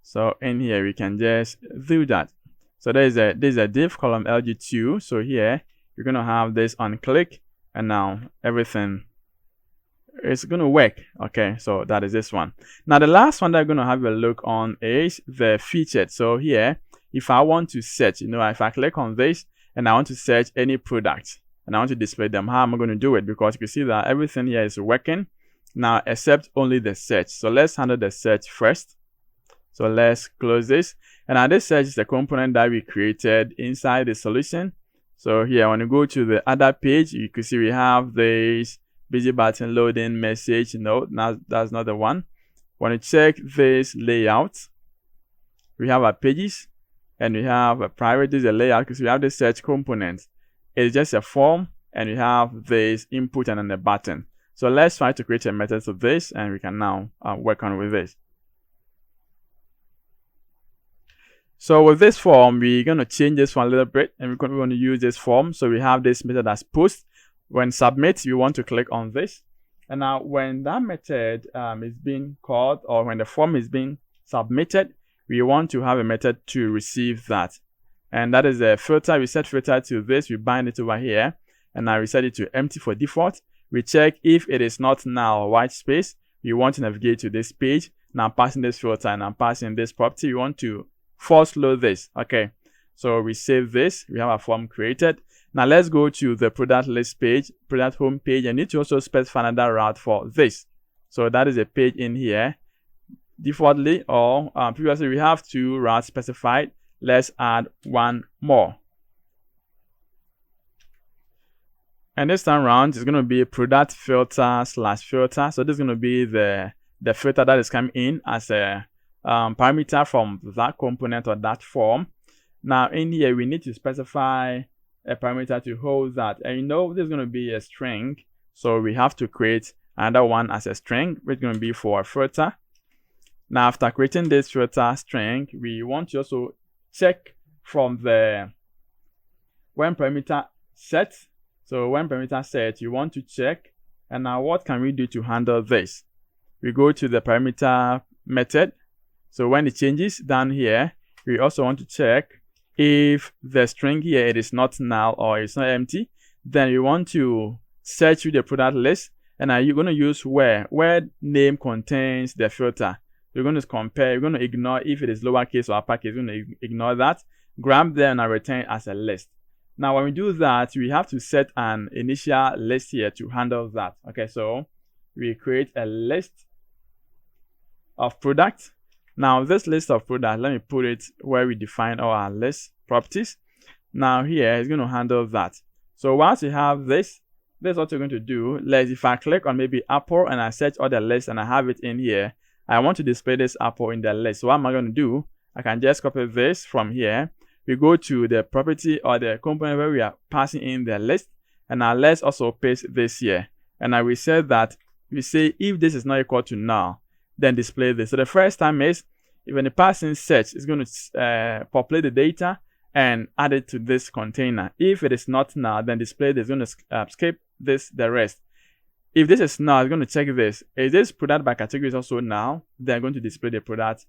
So in here we can just do that. So there's a div column LG2. So here you're going to have this on click, and now everything is going to work. Okay, so that is this one. Now the last one that I'm going to have a look on is the featured. So here, if I want to search, if I click on this and I want to search any product and I want to display them, how am I going to do it? Because you can see that everything here is working now except only the search. So let's handle the search first. So let's close this. And now this search is the component that we created inside the solution. So here, when you go to the other page, you can see we have this busy button loading message. No, that's not the one. When you check this layout, we have our pages and we have a private. This is a layout because we have the search component. It's just a form and we have this input and then the button. So let's try to create a method for this and we can now work on with this. So with this form, we're going to change this one a little bit and we're going to use this form. So we have this method as post. When submit, you want to click on this. And now when that method is being called, or when the form is being submitted, we want to have a method to receive that. And that is a filter. We set filter to this. We bind it over here. And now we set it to empty for default. We check if it is not null or white space. We want to navigate to this page. Now I'm passing this filter and I'm passing this property. We want to force load this. Okay, so we save this. We have a form created. Now let's go to the product list page, product home page. I need to also specify another route for this. So that is a page in here. Defaultly or previously we have 2 routes specified. Let's add one more. And this time around it's going to be product filter / filter. So this is going to be the filter that is coming in as a parameter from that component or that form. Now in here we need to specify a parameter to hold that, and this is going to be a string, so we have to create another one as a string, which is going to be for a filter. Now after creating this filter string, we want to also check from the when parameter set. So when parameter set, you want to check, and now what can we do to handle this? We go to the parameter method. So when it changes down here, we also want to check if the string here it is not null or it's not empty. Then you want to search through the product list, and now you're going to use where name contains the filter. You're going to compare. You're going to ignore if it is lowercase or uppercase. You're going to ignore that. Grab them and return as a list. Now when we do that, we have to set an initial list here to handle that. Okay, so we create a list of products. Now this list of products, let me put it where we define our list properties. Now here it's going to handle that. So once you have this is what you're going to do. If I click on maybe Apple and I search all the lists and I have it in here, I want to display this Apple in the list. So what am I going to do? I can just copy this from here. We go to the property or the component where we are passing in the list, and now let's also paste this here. And now we said that we say if this is not equal to null, then display this. So the first time is when the passing search is going to populate the data and add it to this container. If it is not null, then display this. It's going to skip the rest. If this is null, it's going to check this. Is this product by category is also null? They're going to display the product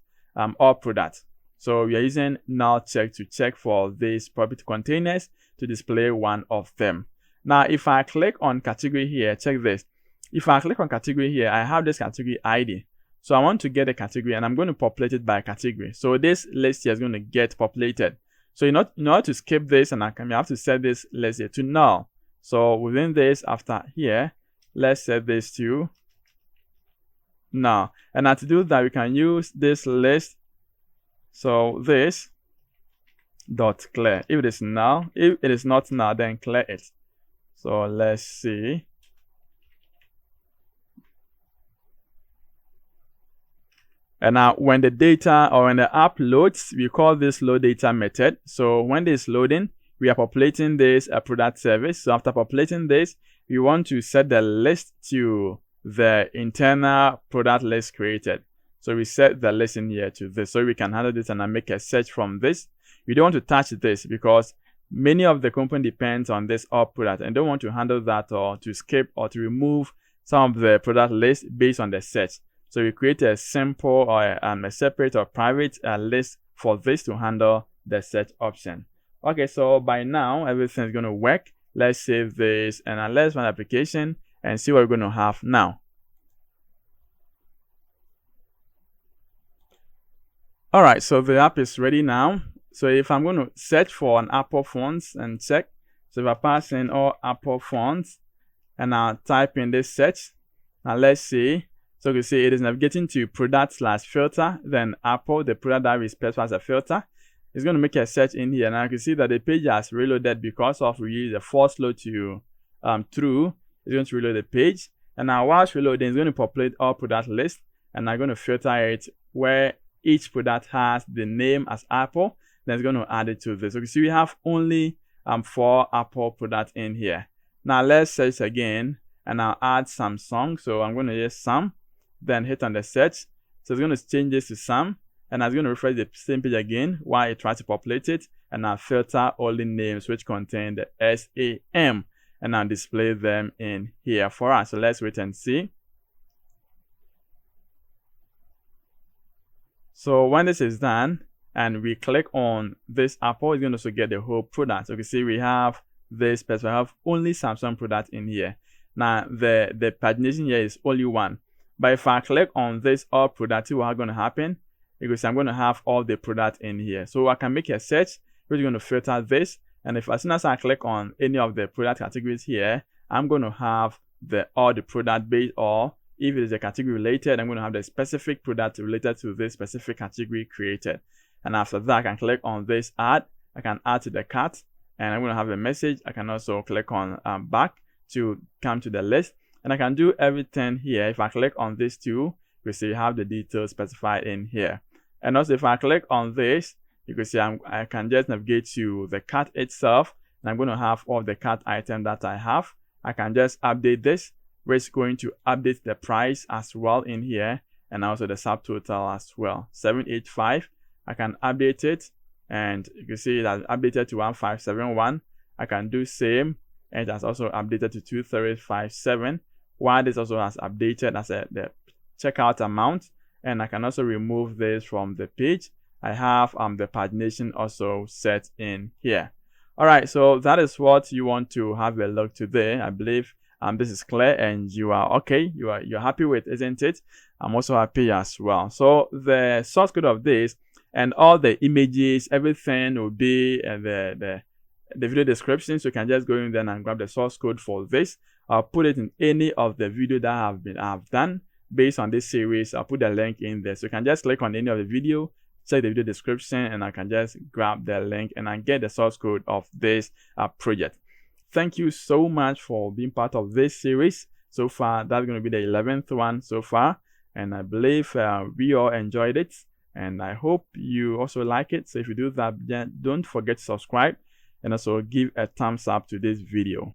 or product. So we are using null check to check for these property containers to display one of them. Now if I click on category here, check this. If I click on category here, I have this category ID. So I want to get a category and I'm going to populate it by category. So this list here is going to get populated. So in order to skip this, and I have to set this list here to null. So within this, after here, let's set this to null. And now to do that, we can use this list. So this dot clear. If it is null, if it is not null, then clear it. So let's see. And now when the data or when the app loads, we call this load data method. So when this loading, we are populating this product service. So after populating this, we want to set the list to the internal product list created. So we set the list in here to this, so we can handle this and then make a search from this. We don't want to touch this because many of the company depends on this all product and don't want to handle that or to skip or to remove some of the product list based on the search. So we create a simple or a separate or private list for this to handle the search option. Okay, so by now everything is going to work. Let's save this and let's run the application and see what we're going to have now. All right, so the app is ready now. So if I'm going to search for an Apple fonts and check, so if I pass in all Apple fonts and I'll type in this search, now let's see. So you can see it is navigating to product/filter, then Apple, the product that we specify as a filter. It's going to make a search in here. Now you can see that the page has reloaded because of we use a force load to through. It's going to reload the page. And now whilst reloading, it's going to populate all product list. And I'm going to filter it where each product has the name as Apple. Then it's going to add it to this. So you can see we have only 4 Apple products in here. Now let's search again and I'll add Samsung. So I'm going to use Sam. Then hit on the search. So it's going to change this to Sam, and I'm going to refresh the same page again while it tries to populate it, and I'll filter only names which contain the SAM, and I'll display them in here for us. So let's wait and see. So when this is done and we click on this Apple, it's going to also get the whole product. So you can see we have this person, we have only Samsung product in here. Now the pagination here is only one. But if I click on this all product, what is going to happen? Because I'm going to have all the product in here. So I can make a search, which is going to filter this. And if as soon as I click on any of the product categories here, I'm going to have all the product based, or if it is a category related, I'm going to have the specific product related to this specific category created. And after that, I can click on this add. I can add to the cart, and I'm going to have a message. I can also click on back to come to the list. And I can do everything here. If I click on this too, you see you have the details specified in here. And also if I click on this, you can see I can just navigate to the cart itself, and I'm going to have all the cart items that I have. I can just update this, which is going to update the price as well in here, and also the subtotal as well. 785. I can update it, and you can see that updated to 1571. I can do same, and it has also updated to 2357. While this also has updated as the checkout amount, and I can also remove this from the page. I have the pagination also set in here. All right, so that is what you want to have a look today. I believe this is clear and you are okay. You're happy with, isn't it? I'm also happy as well. So the source code of this and all the images, everything will be in the video description. So you can just go in there and grab the source code for this. I'll put it in any of the video that I've done based on this series. I'll put the link in there. So you can just click on any of the video, check the video description, and I can just grab the link and I get the source code of this project. Thank you so much for being part of this series. So far, that's going to be the 11th one so far. And I believe we all enjoyed it. And I hope you also like it. So if you do that, then don't forget to subscribe and also give a thumbs up to this video.